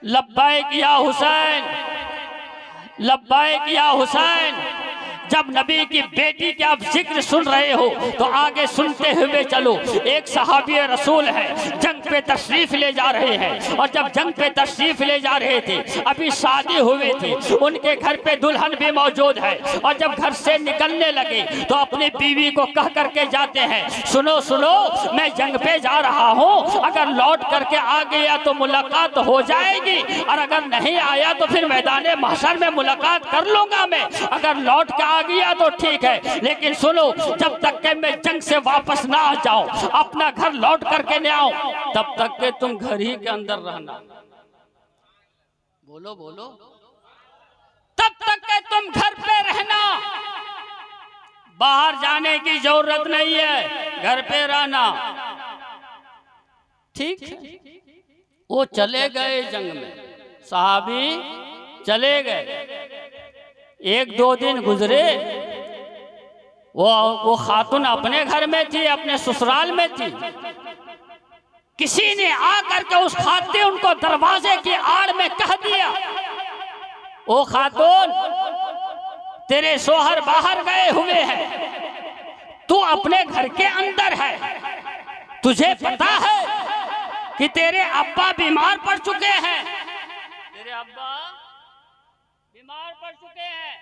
लब्बैक या हुसैन, लब्बैक या हुसैन। जब नबी की बेटी के आप जिक्र सुन रहे हो तो आगे सुनते हुए चलो। एक सहाबी रसूल है, जंग पे तशरीफ ले जा रहे हैं, और जब जंग पे तशरीफ ले जा रहे थे अभी शादी हुई थी, उनके घर पे दुल्हन भी मौजूद है, और जब घर से निकलने लगे तो अपनी बीवी को कह करके जाते हैं, सुनो सुनो मैं जंग पे जा रहा हूँ, अगर लौट करके आ गया तो मुलाकात हो जाएगी, और अगर नहीं आया तो फिर मैदान महशर में मुलाकात कर लूंगा मैं, अगर लौट के आ गया तो ठीक है, लेकिन सुनो जब तक के मैं जंग से वापस ना आ जाऊं, अपना घर लौट करके न आऊं, तब तक के तुम घर ही के अंदर रहना। बोलो बोलो, तब तक के तुम घर पे रहना, बाहर जाने की जरूरत नहीं है, घर पे रहना। ठीक है, वो चले गए जंग में, सहाबी चले गए। एक दो दिन गुजरे, वो खातून अपने घर में थी, अपने ससुराल में थी, किसी ने आकर के उस खातून को दरवाजे की आड़ में कह दिया, ओ खातून तेरे शोहर बाहर गए हुए हैं, तू अपने घर के अंदर है, तुझे पता है कि तेरे अब्बा बीमार पड़ चुके हैं, तेरे अब्बा बीमार पड़ चुके हैं,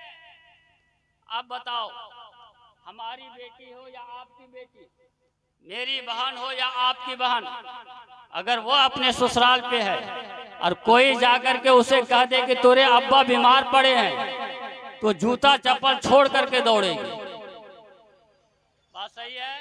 अब बताओ हमारी बेटी हो या आपकी बेटी, मेरी बहन हो या आपकी बहन, अगर वो अपने ससुराल पे है और कोई जाकर के उसे कह दे कि तेरे अब्बा बीमार पड़े हैं, तो जूता चप्पल छोड़ करके दौड़ेगी। बात सही है?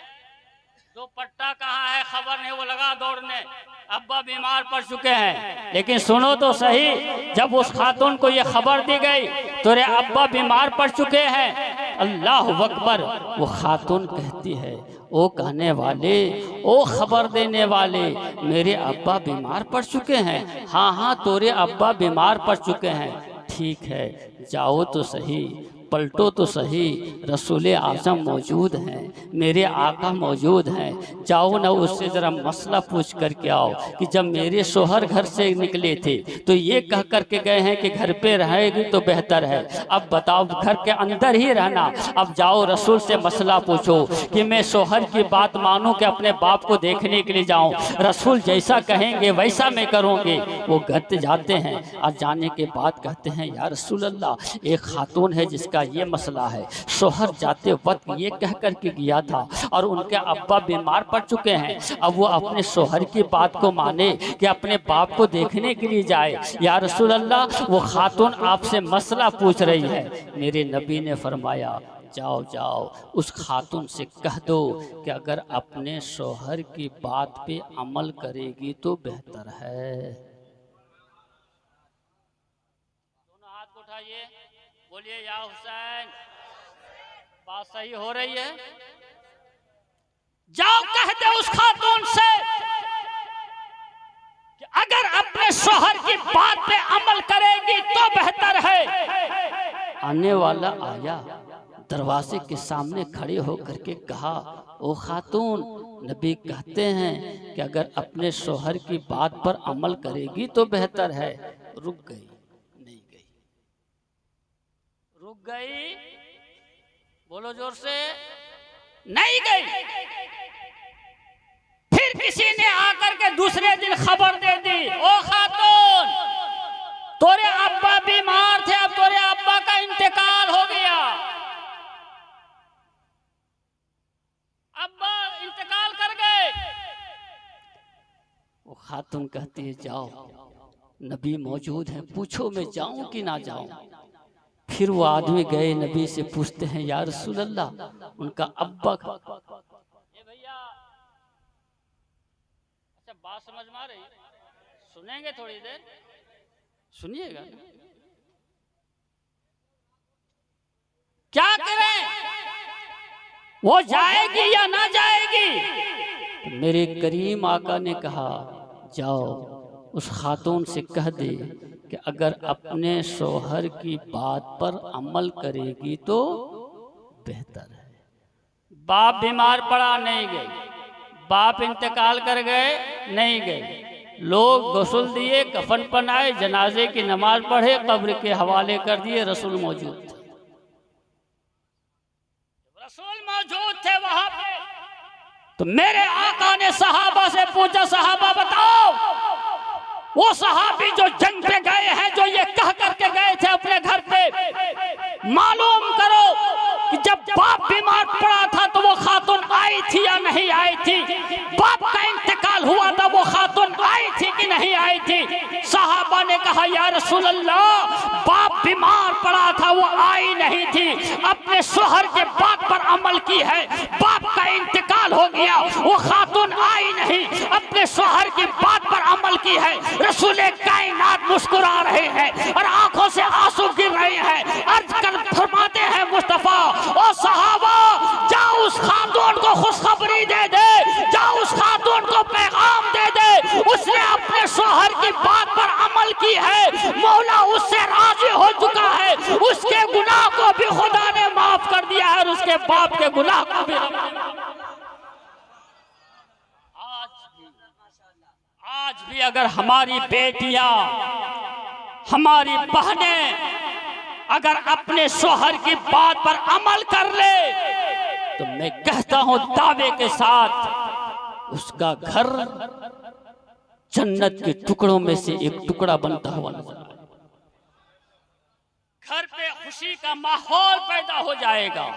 दुपट्टा कहाँ है खबर नहीं, वो लगा दौड़ने, अब्बा बीमार पड़ चुके हैं। लेकिन सुनो तो सही, जब उस खातून को ये खबर दी गई तेरे अब्बा बीमार पड़ चुके हैं, अल्लाह अकबर, वो खातून कहती है, ओ कहने वाले, ओ खबर देने वाले, मेरे अब्बा बीमार पड़ चुके हैं? हाँ हाँ तेरे अब्बा बीमार पड़ चुके हैं, ठीक है जाओ तो सही, पलटो तो सही, रसूल आज़म मौजूद हैं, मेरे आका मौजूद हैं, जाओ ना उससे ज़रा मसला पूछ करके आओ कि जब मेरे शोहर घर से निकले थे तो ये कह करके गए हैं कि घर पे रहेगी तो बेहतर है, अब बताओ घर के अंदर ही रहना, अब जाओ रसूल से मसला पूछो कि मैं शोहर की बात मानूं कि अपने बाप को देखने के लिए जाऊं, रसूल जैसा कहेंगे वैसा मैं करूँगी। वो घर जाते हैं और जाने के बाद कहते हैं या रसूल अल्लाह, एक खातून है जिसका इसका ये मसला है। शोहर जाते वक्त ये कह कर के गया था और उनके अब्बा बीमार पड़ चुके हैं। अब वो अपने शोहर की बात को माने कि अपने बाप को देखने के लिए जाए। या रसूल अल्लाह, वो खातून आपसे मसला पूछ रही है। मेरे नबी ने फरमाया, जाओ जाओ उस खातून से कह दो कि अगर अपने शोहर की बात पे अमल करेगी तो बेहतर है। दोनों हाथ उठाइए, बोलिए या हुसैन। बात सही हो रही है। जाओ कह दे उस खातून से कि अगर अपने शोहर की बात पे अमल करेगी तो बेहतर है। आने वाला आया, दरवाजे के सामने खड़े होकर के कहा, ओ खातून, नबी कहते हैं कि अगर अपने शोहर की बात पर अमल करेगी तो बेहतर है। रुक गई, नहीं गई। रुक गई, बोलो जोर से, नहीं गई। फिर किसी ने आकर के दूसरे दिन खबर दे दी, ओ खातून, तोरे अब्बा बीमार थे, अब तोरे अब्बा का इंतकाल हो गया। अब्बा इंतकाल कर गए। वो खातून कहती है, जाओ नबी मौजूद हैं, पूछो मैं जाऊं कि ना जाऊं। फिर वो आदमी गए, नबी से पूछते हैं, या रसूल अल्लाह, उनका अब्बा भैया, अच्छा बात समझ में आ रही? सुनेंगे थोड़ी देर, सुनिएगा। क्या करें, वो जाएगी या ना जाएगी? मेरे करीम आका ने कहा, जाओ उस खातून से कह दे कि अगर अपने शोहर की बात पर अमल करेगी तो बेहतर है। बाप बीमार पड़ा, नहीं गई। बाप इंतकाल कर गए, नहीं गए। लोग गुस्ल दिए, कफन पहनाए, जनाजे की नमाज पढ़े, कब्र के हवाले कर दिए। रसूल मौजूद थे, रसूल मौजूद थे वहां पे। तो मेरे आका ने सहाबा से पूछा, सहाबा बताओ, वो सहाबी जो जंग पे गए हैं, जो ये कह करके गए थे अपने घर पे, मालूम करो कि जब बाप बीमार पड़ा था तो वो खातून आई थी या नहीं आई थी? बाप का इंतकाल हुआ था, वो खातून आई थी कि नहीं आई थी? सहाबा ने कहा, या रसूल अल्लाह, बाप बीमार पड़ा था, वो आई नहीं थी, अपने शोहर के बात पर अमल की है। बाप का इंतकाल हो गया, वो खातून आई नहीं, अपने शोहर की बात पर अमल की है। रसूल कायनात मुस्कुरा रहे हैं और आंखों से आंसू गिर रहे हैं। अर्ज कर फरमाते हैं मुस्तफा, ओ सहाबा, जाओ उस खातून को खुशखबरी दे दे, जाओ उस खातून को पैगाम दे दे, उसने अपने शोहर की बात पर अमल की है, मौला उससे राजी हो चुका है, उसके गुनाह को भी खुदा ने माफ कर दिया है और उसके बाप के गुनाह को भी। आज भी अगर हमारी बेटियां, हमारी बहनें अगर अपने शोहर की बात पर अमल कर ले तो मैं कहता हूं दावे के साथ, उसका घर जन्नत के टुकड़ों में से एक टुकड़ा बनता हुआ नजर आएगा। घर पे खुशी का माहौल पैदा हो जाएगा।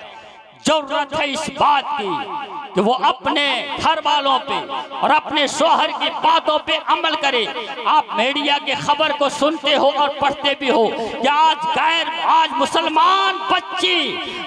जरूरत है इस बात की कि वो अपने घर वालों पे और अपने शोहर की बातों पे अमल करे। आप मीडिया की खबर को सुनते हो और पढ़ते भी हो कि आज मुसलमान बच्ची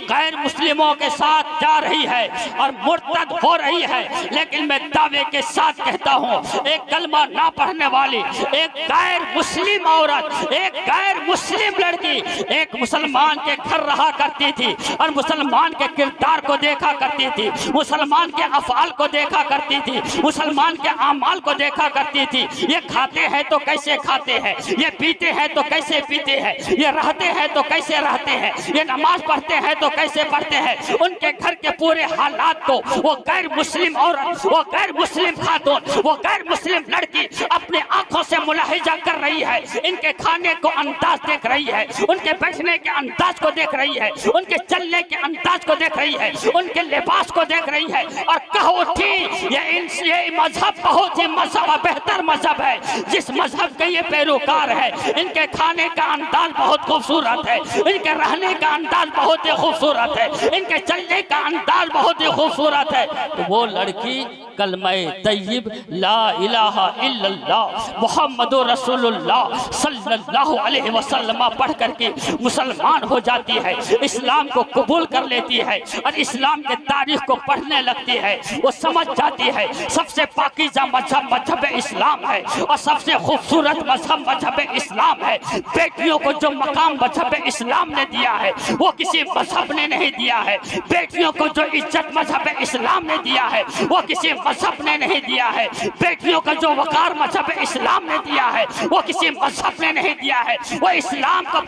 गैर मुस्लिमों के साथ जा रही है और मुर्तद हो रही है। लेकिन मैं दावे के साथ कहता हूँ, एक कलमा ना पढ़ने वाली, एक गैर मुस्लिम औरत, एक गैर मुस्लिम लड़की एक मुसलमान के घर रहा करती थी और मुसलमान के किरदार को देखा करती थी, मुसलमान के अफआल को देखा करती थी, मुसलमान के अमाल को देखा करती थी। ये खाते हैं तो कैसे खाते हैं, ये पीते हैं तो कैसे पीते हैं, ये रहते हैं तो कैसे रहते हैं, ये नमाज पढ़ते हैं तो कैसे पढ़ते हैं। उनके घर के पूरे हालात को वो गैर मुस्लिम औरत, वो गैर मुस्लिम खातून, वो गैर मुस्लिम लड़की अपने आंखों से मुलाहिजा कर रही है। इनके खाने को अंदाज देख रही है, उनके बैठने के अंदाज को देख रही है, उनके चलने के अंदाज को देख देख रही है, उनके लिबास को देख रही है और कह उठी ये मजहब बहुत ही मजहब बेहतर मजहब है। जिस मजहब के ये पैरोकार है, इनके खाने का अंदाज बहुत खूबसूरत है, इनके रहने का अंदाज बहुत ही खूबसूरत है, इनके चलने का अंदाज बहुत ही खूबसूरत है। तो वो लड़की कलमे तय्यब ला इलाहा इल्लल्लाह मुहम्मदुर रसूलुल्लाह सल्लल्लाहु अलैहि वसल्लम पढ़ करके मुसलमान हो जाती है, इस्लाम को कबूल कर लेती है और इस्लाम के तारीख को पढ़ने लगती है। वो समझ जाती है सबसे पाकीज़ा मजहब मजहब इस्लाम है और सबसे खूबसूरत मजहब मजहब इस्लाम है। बेटियों को जो मकाम मजहब इस्लाम ने दिया है वो किसी मजहब ने नहीं दिया है। बेटियों को जो इज्जत मजहब इस्लाम ने दिया है वो किसी मजहब ने नहीं दिया है। बेटियों का जो वकार मजहब इस्लाम ने दिया है वो किसी मजहब ने नहीं दिया है। वो इस्लाम को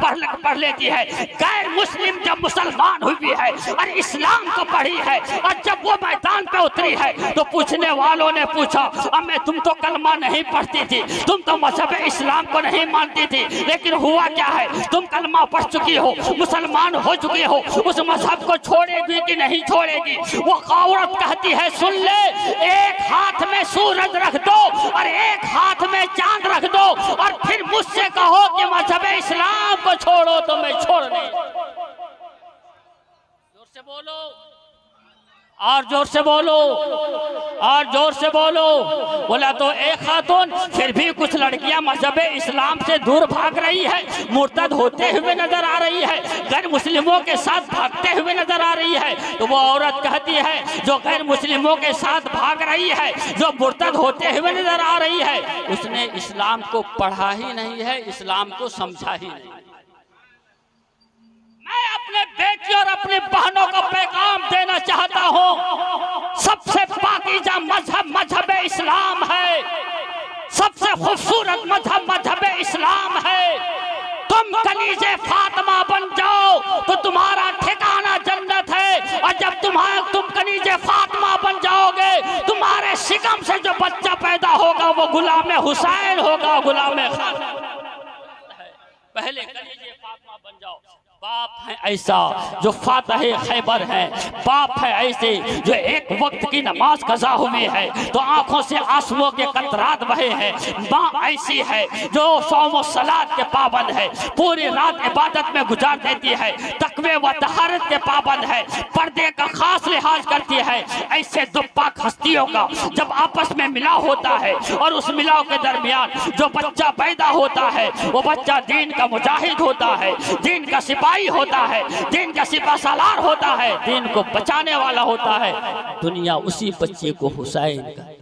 पढ़ लेती है। गैर मुस्लिम जब मुसलमान हुई है और इस्लाम को पढ़ी है और जब वो मैदान पे उतरी है तो पूछने वालों ने पूछा, अम्मे तुम तो कलमा नहीं पढ़ती थी, तुम तो मजहब इस्लाम को नहीं मानती थी, लेकिन हुआ क्या है, तुम कलमा पढ़ चुकी हो, मुसलमान हो चुकी हो, उस मजहब को छोड़ेगी कि नहीं छोड़ेगी? वो औरत कहती है, सुन ले, एक हाथ में सूरज रख दो और एक हाथ में चांद रख दो और फिर मुझसे कहो कि मजहब इस्लाम को छोड़ो तो मैं छोड़ नहीं। जोर से बोलो और जोर से बोलो और जोर से बोलो। बोला तो एक खातून, फिर भी कुछ लड़कियां मजहब इस्लाम से दूर भाग रही है, मुर्तद होते हुए नजर आ रही है, गैर मुस्लिमों के साथ भागते हुए नजर आ रही है। तो वो औरत कहती है जो गैर मुस्लिमों के साथ भाग रही है, जो मुर्तद होते हुए नजर आ रही है, उसने इस्लाम को पढ़ा ही नहीं है, इस्लाम को समझा ही नहीं। मैं अपने बेटी और अपनी बहनों को पैगाम देना चाहता हूँ, सबसे पाकीज़ा मजहब मजहब इस्लाम है, सबसे खूबसूरत मजहब मजहब इस्लाम है। तुम कलीजे फातिमा बन जाओ तो तुम्हारा ठिकाना जन्नत है, और जब तुम कलीजे फातिमा बन जाओगे, तुम्हारे शिकम से जो बच्चा पैदा होगा वो गुलाम हुसैन होगा, गुलाम खान। पहले कलीजे फातिमा बन जाओ। बाप है ऐसा जो फातह खैबर है, बाप है ऐसे जो एक वक्त की नमाज कज़ा हुई है तो आंखों से आंसुओं के कतरात बहे हैं। माँ ऐसी है जो सौम सलात के पाबंद है, पूरी रात इबादत में गुजार देती है, तकवे व तहारत के पाबंद है, पर्दे का खास लिहाज करती है। ऐसे दुप्पाक हस्तियों का जब आपस में मिलाव होता है और उस मिलाव के दरमियान जो बच्चा पैदा होता है वो बच्चा दीन का मुजाहिद होता है, दीन का सिपाही होता है, दीन का सिपा सालार होता है, दीन को बचाने वाला होता है। दुनिया उसी बच्चे को हुसैन कहती है,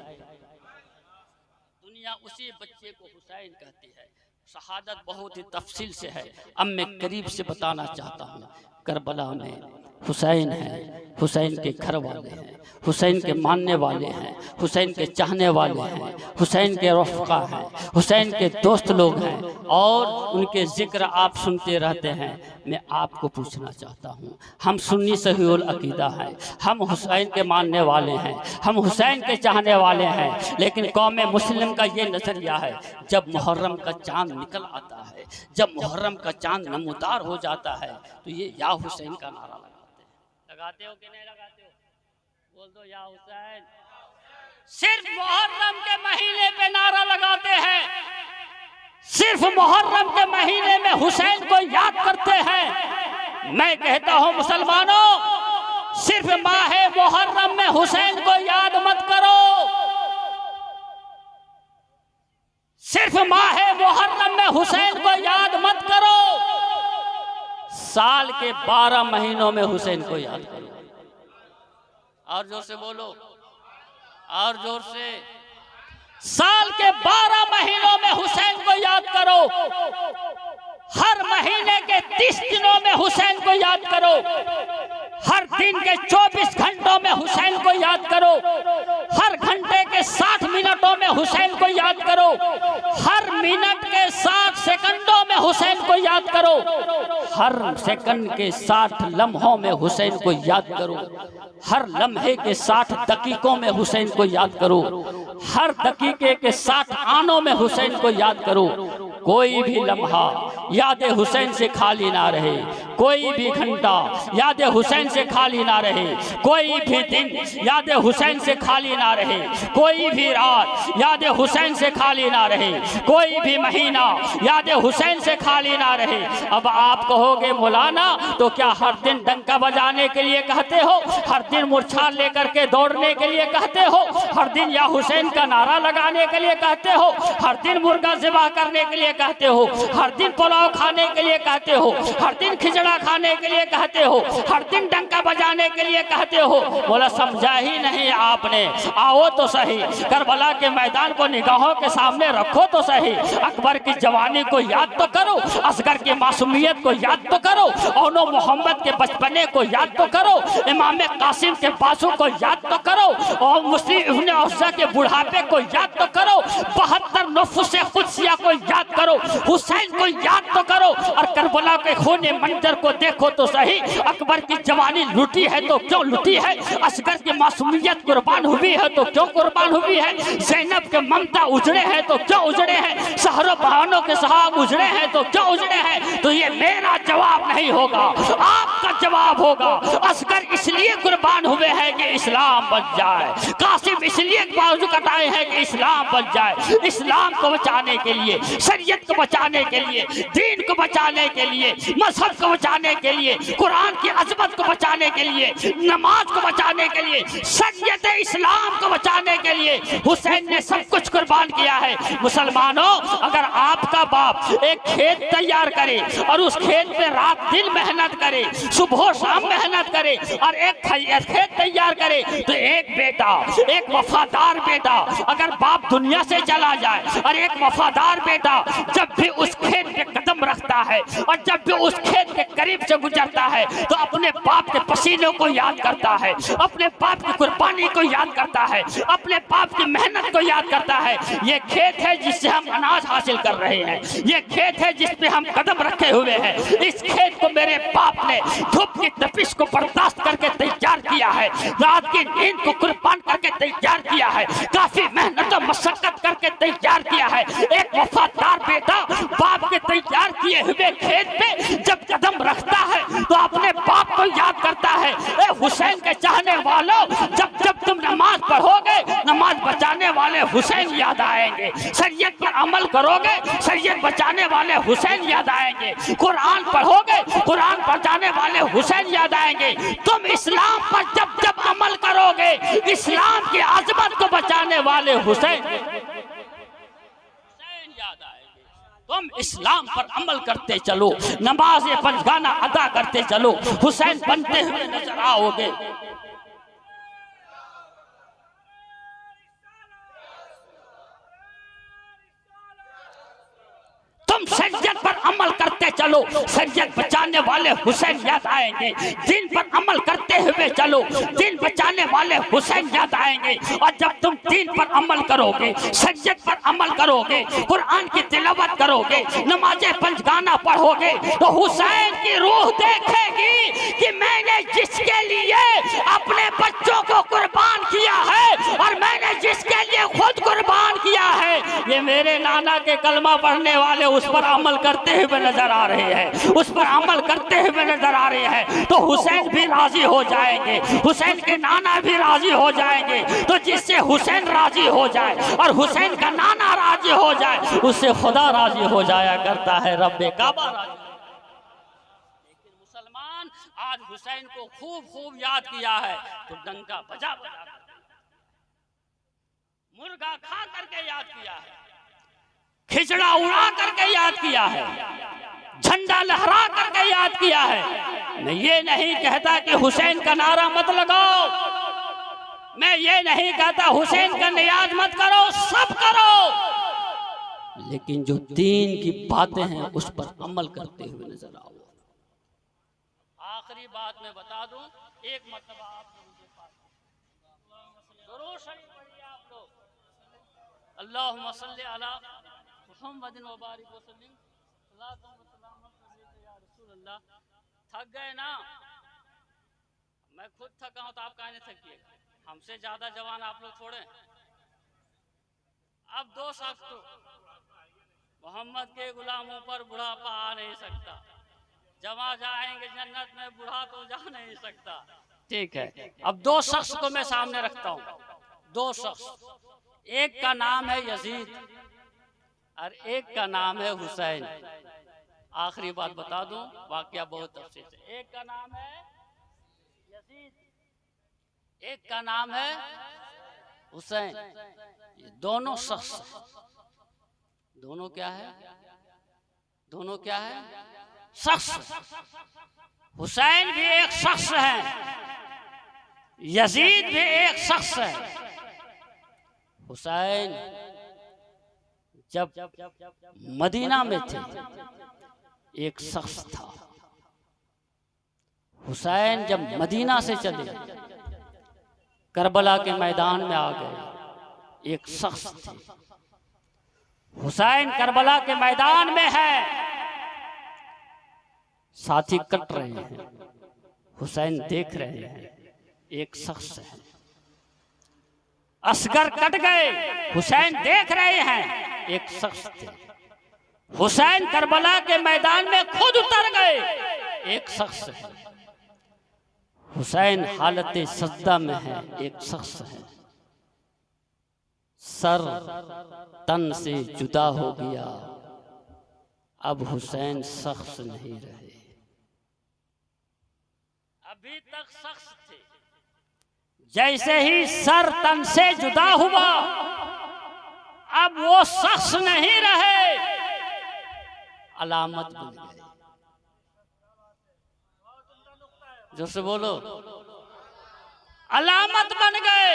दुनिया उसी बच्चे को हुसैन कहती है। शहादत बहुत ही तफसील से है, अब मैं करीब से बताना चाहता हूँ। करबला में हुसैन है, हुसैन के घर वाले हैं, हुसैन के मानने वाले हैं, हुसैन के चाहने वाले हैं, हुसैन के रफ़्क़ा हैं, हुसैन के दोस्त लोग हैं और उनके जिक्र आप सुनते रहते हैं। मैं आपको पूछना चाहता हूँ, हम सुन्नी सहीउल अकीदा हैं, हम हुसैन के मानने वाले हैं, हम हुसैन के चाहने वाले हैं, लेकिन कौम मुस्लिम का ये नज़रिया है, जब मुहर्रम का चाँद निकल आता है, जब मुहर्रम का चाँद नमूदार हो जाता है तो ये या हुसैन का नारा लगाते हो कि नहीं लगाते हो? बोल दो या हुसैन। सिर्फ मुहर्रम के महीने पे नारा लगाते हैं, सिर्फ मुहर्रम के महीने में हुसैन को याद करते हैं। मैं कहता हूं मुसलमानों, सिर्फ माहे मुहर्रम में हुसैन को याद मत करो, सिर्फ माहे मुहर्रम में हुसैन को याद मत करो, साल के 12 महीनों में हुसैन को याद करो। और जोर से बोलो और जोर से। साल के 12 महीनों में हुसैन को याद करो, हर महीने के 30 दिनों में हुसैन को याद करो, हर दिन के 24 घंटों में हुसैन को याद करो, हर घंटे के 60 मिनटों में हुसैन को याद करो, हर मिनट के 60 सेकंडों में हुसैन को याद करो, हर सेकंड के 60 लम्हों में हुसैन को याद करो, हर लम्हे के 60 दकीकों में हुसैन को याद करो, हर दकीके के 60 आनों में हुसैन को याद करो। कोई भी लम्हा याद हुसैन से खाली ना रहे, कोई भी घंटा याद हुसैन से खाली ना रहे, कोई भी दिन याद हुसैन से खाली ना रहे, कोई भी रात याद हुसैन से खाली ना रहे, कोई भी महीना याद हुसैन से खाली ना रहे। अब आप कहोगे मौलाना तो क्या हर दिन डंका बजाने के लिए कहते हो, हर दिन मूर्छा लेकर के दौड़ने के लिए कहते हो, हर दिन या हुसैन का नारा लगाने के लिए कहते हो, हर दिन मुर्गा ज़िबा करने के लिए कहते हो, हर दिन पुलाव खाने के लिए कहते हो, हर दिन खिचड़ा खाने के लिए कहते हो, हर दिन डंका बजाने के लिए कहते हो? बोला समझा ही नहीं आपने। आओ तो सही, करबला के मैदान को निगाहों के सामने रखो तो सही, अकबर की जवानी को याद तो करो, असगर की मासूमियत को याद तो करो, औनो मोहम्मद के बचपने को याद तो करो, इमाम कासिम के बासु को याद तो करो, और मुस्लिम इब्ने औसा के बुढ़ापे को याद तो करो, 72 नफुसे कुदसिया को याद करो, हुसैन को याद तो करो, और करबला के खूने मंजर को देखो तो सही। अकबर की जवानी लुटी है तो क्यों लुटी है, असगर की मासूमियत कुर्बान हुई है तो क्यों कुर्बान हुई है, ज़ैनब के ममता उजड़े हैं तो क्यों उजड़े हैं, सहरो बहानों के सहाब उजड़े हैं तो क्यों उजड़े हैं। तो ये मेरा जवाब नहीं होगा, आपका जवाब होगा। असगर इसलिए कुर्बान हुए हैं कि इस्लाम बच जाए, कासिम इसलिए बाजू कटाए हैं कि इस्लाम बच जाए। इस्लाम को बचाने के लिए, शरीयत को बचाने के लिए, दीन को बचाने के लिए, मजहब को बचाने के लिए, कुरान की अजमत को बचाने के लिए, नमाज को बचाने के लिए, शरीयत इस्लाम को बचाने के लिए हुसैन ने सब कुछ कुर्बान किया है। मुसलमानों, अगर आपका बाप एक खेत तैयार करे और उस खेत पे रात दिन मेहनत करे, सुबह शाम मेहनत करे और एक खेत तैयार करे, तो एक बेटा, एक वफादार बेटा, अगर बाप दुनिया से चला जाए और एक वफादार बेटा जब भी उस खेत पे कदम रखता है और जब भी उस खेत के करीब से गुजरता है तो अपने बाप के पसीनों को याद करता है, अपने बाप की कुर्बानी को याद करता है, अपने बाप की मेहनत को याद करता है। ये खेत है जिससे हम अनाज हासिल कर रहे हैं, ये खेत है जिस पे हम कदम रखे हुए हैं। इस खेत को मेरे बाप ने धूप की तपिश को बर्दाश्त करके तैयार किया है, रात की नींद को कुर्बान करके तैयार किया है, काफी मेहनत और मशक्कत करके तैयार किया है। एक वफादार बेटा बाप के तैयार किए हुए खेत पे जब कदम रखता है तो अपने बाप को याद करता है। ए हुसैन के चाहने वालों, जब जब तुम नमाज पढ़ोगे, नमाज बचाने वाले हुसैन याद आएंगे, शरीयत पर अमल करोगे, शरीयत बचाने वाले हुसैन याद आएंगे, कुरान पढ़ोगे, कुरान बचाने वाले हुसैन याद आएंगे। तुम इस्लाम पर जब जब अमल करोगे, इस्लाम की आज़मत को बचाने वाले हुसैन याद आएंगे। तुम इस्लाम पर अमल करते चलो, नमाज पंजगाना अदा करते चलो, हुसैन बनते हुए नजर आओगे। तुम शरीयत पर अमल करते चलो, शरीयत बचाने वाले हुसैन याद आएंगे। दीन पर अमल करते हुए चलो, दीन बचाने वाले हुसैन याद आएंगे। और जब तुम दीन पर अमल करोगे, शरीयत पर अमल करोगे, कुरान की तिलावत करोगे, नमाज़े पंजगाना पढ़ोगे, तो हुसैन की रूह देखेगी कि मैंने जिसके लिए अपने बच्चों को कुर्बान किया है और मैंने जिसके लिए खुद कुर्बान किया है, ये मेरे नाना के कलमा पढ़ने वाले उस पर अमल करते हुए नजर आ रहे हैं, उस पर अमल करते हुए नजर आ रहे हैं। तो हुसैन भी राजी हो जाएंगे, हुसैन के नाना भी राजी हो जाएंगे। तो जिससे हुसैन राजी हो जाए और हुसैन का नाना राजी हो जाए, उससे खुदा राजी हो जाया करता है, रब्बे काबा राजी। लेकिन मुसलमान आज हुसैन को खूब खूब याद किया है तो डंका बजा बजा कर, मुर्गा खा करके याद किया है, खिचड़ा उड़ा करके याद किया है, झंडा लहरा करके याद किया है। मैं ये नहीं कहता कि हुसैन का नारा मत लगाओ, मैं ये नहीं कहता हुसैन का नियाज मत करो, सब करो, लेकिन जो दीन की बातें हैं उस पर अमल करते हुए नजर आओ। आखिरी बात मैं बता दूं, एक मर्तबा आप लोगों के पास दुरूद शरीफ पढ़िए आप लोग, अल्लाहुम्मा सल्ली अला मुहम्मदिन व बारिक व सल्लिम सल्लल्लाहु अलैहि या रसूल अल्लाह। थक गए ना? मैं खुद थका हूं तो आप काहे नहीं थकिए? हमसे ज्यादा जवान आप लोग थोड़े। अब 2 शख्स तो मोहम्मद के गुलामों पर बुढ़ापा आ नहीं सकता, जमा जाएंगे जन्नत में, बूढ़ा तो जा नहीं सकता। ठीक है, अब दो शख्स को मैं सामने रखता हूँ, दो शख्स, एक का नाम है यजीद और एक का नाम है हुसैन। आखिरी बात बता दूं, वाकया बहुत तफसील से। एक का नाम है यजीद, एक का नाम है हुसैन। ये दोनों शख्स, दोनों क्या है, दोनों क्या है, शख्स। हुसैन भी एक शख्स है, यजीद भी एक शख्स है। हुसैन जब मदीना में थे एक शख्स था, हुसैन जब मदीना से चले करबला के मैदान में आ गए, एक शख्स थे। हुसैन करबला के मैदान में है, साथी कट रहे हैं, हुसैन देख रहे हैं, एक शख्स है। असगर कट गए, हुसैन देख रहे हैं, एक शख्स थे। हुसैन करबला के मैदान में खुद उतर गए, एक शख्स है। हुसैन हालत सज्दा में है, एक शख्स है। सर तन से जुदा हो गया, अब हुसैन शख्स नहीं रहे। अभी तक शख्स थे, जैसे ही सर तन से जुदा हुआ अब वो शख्स नहीं रहे, अलामत बन गए। जोर से बोलो, अलामत बन गए,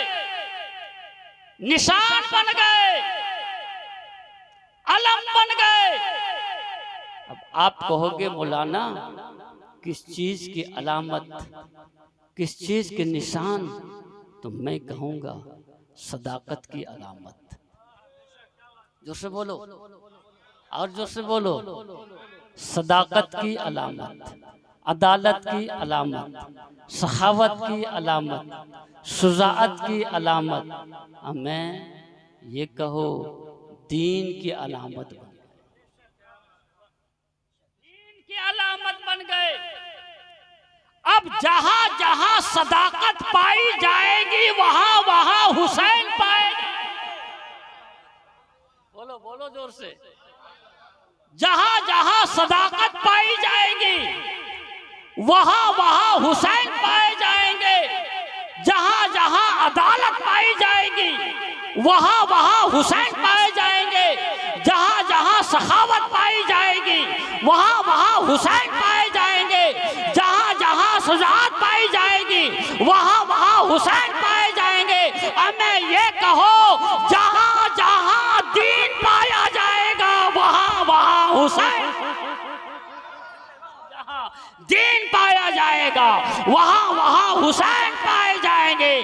निशान बन गए, अलम बन गए। अब आप कहोगे मौलाना किस चीज की अलामत, किस चीज के निशान? तो मैं कहूंगा सदाकत की अलामत। जोर से बोलो, और जोर से बोलो, सदाकत की अलामत, अदालत की अलामत, सखावत की अलामत, शुजाअत की अलामत। मैं ये कहो दीन की अलामत बन गए, दीन की अलामत बन गए। अब जहां जहां सदाकत पाई जाएगी वहां वहां हुसैन पाएगा। बोलो बोलो जोर से, जहां जहां सदाकत पाई जाएगी वहां वहां हुसैन पाए जाएंगे। जहां जहां अदालत पाई जाएगी वहां वहां हुसैन पाए जाएंगे। जहां जहां सखावत पाई जाएगी वहां वहां हुसैन पाए जाएंगे। जहां जहां शुजाअत पाई जाएगी वहां वहां हुसैन पाए जाएंगे। अब मैं ये कहो जहां जहां दीन पाया जाएगा वहां वहां हुसैन, जहां दीन पाया जाएगा वहां वहां हुसैन पाए जाएंगे।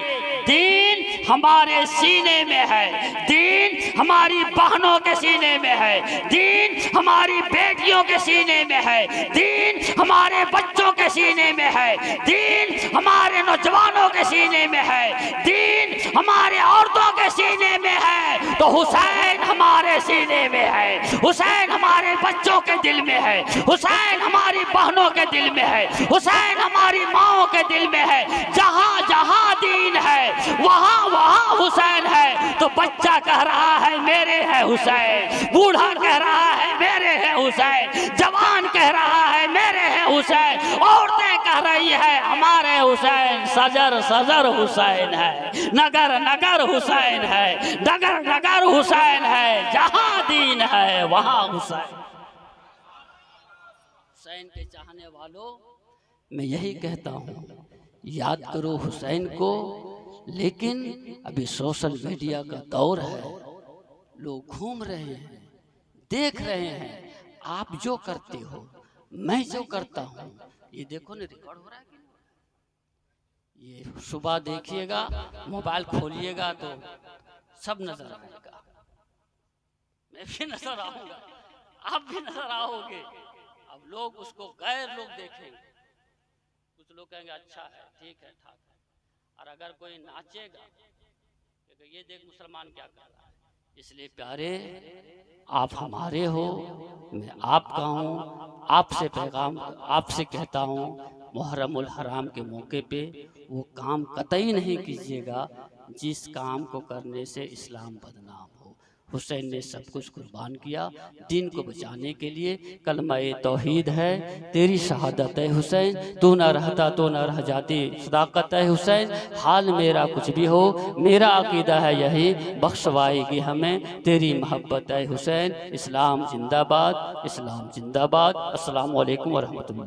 दीन हमारे सीने में है, दीन हमारी बहनों के सीने में है, दीन हमारी बेटियों के सीने में है, दीन हमारे बच्चों के सीने में है, दीन हमारे नौजवानों के सीने में है, दीन हमारे औरतों के सीने में है। तो हुसैन हमारे सीने में है, हुसैन हमारे बच्चों के दिल में है, हुसैन हमारी बहनों के दिल में है, हुसैन हमारी माओं के दिल में है। जहां जहां दीन है वहां वहां हुसैन है। तो बच्चा कह रहा है मेरे है हुसैन, बूढ़ा कह रहा है मेरे है हुसैन, जवान कह रहा है मेरे है हुसैन, औरतें कह रही है हमारे हुसैन। सजर सजर हुसैन है, नगर नगर हुसैन है, नगर नगर हुसैन है। जहां दीन है वहां हुसैन। हुसैन के चाहने वालों, मैं यही कहता हूं, याद करो हुसैन को। लेकिन अभी सोशल मीडिया का दौर है, लोग घूम रहे हैं, देख रहे हैं। आप जो करते हो, मैं जो करता हूं, ये देखो ना रिकॉर्ड हो रहा है कि नहीं? ये सुबह देखिएगा, मोबाइल खोलिएगा तो सब नजर आएगा, मैं भी नजर आऊंगा, आप भी नजर आओगे। अब लोग उसको गैर लोग देखेंगे, कुछ लोग कहेंगे अच्छा है, ठीक है, ठाक है। और अगर कोई नाचेगा, ये देख मुसलमान क्या कर रहा है, इसलिए प्यारे, आप हमारे हो, मैं आपका हूँ। आपसे पैगाम, आपसे कहता हूँ, मुहर्रमुल हराम के मौके पे वो काम कतई नहीं कीजिएगा जिस काम को करने से इस्लाम बदनाम हो। हुसैन ने सब कुछ कुर्बान किया दीन को बचाने के लिए। कलमा-ए तौहीद है, तेरी शहादत है हुसैन, तू ना रहता तो ना रह जाती सदाकत है हुसैन। हाल मेरा कुछ भी हो, मेरा अकीदा है यही, बख्शवाएगी हमें तेरी मोहब्बत है हुसैन। इस्लाम जिंदाबाद, इस्लाम जिंदाबाद। अस्सलामु अलैकुम व रहमतुल्लाह।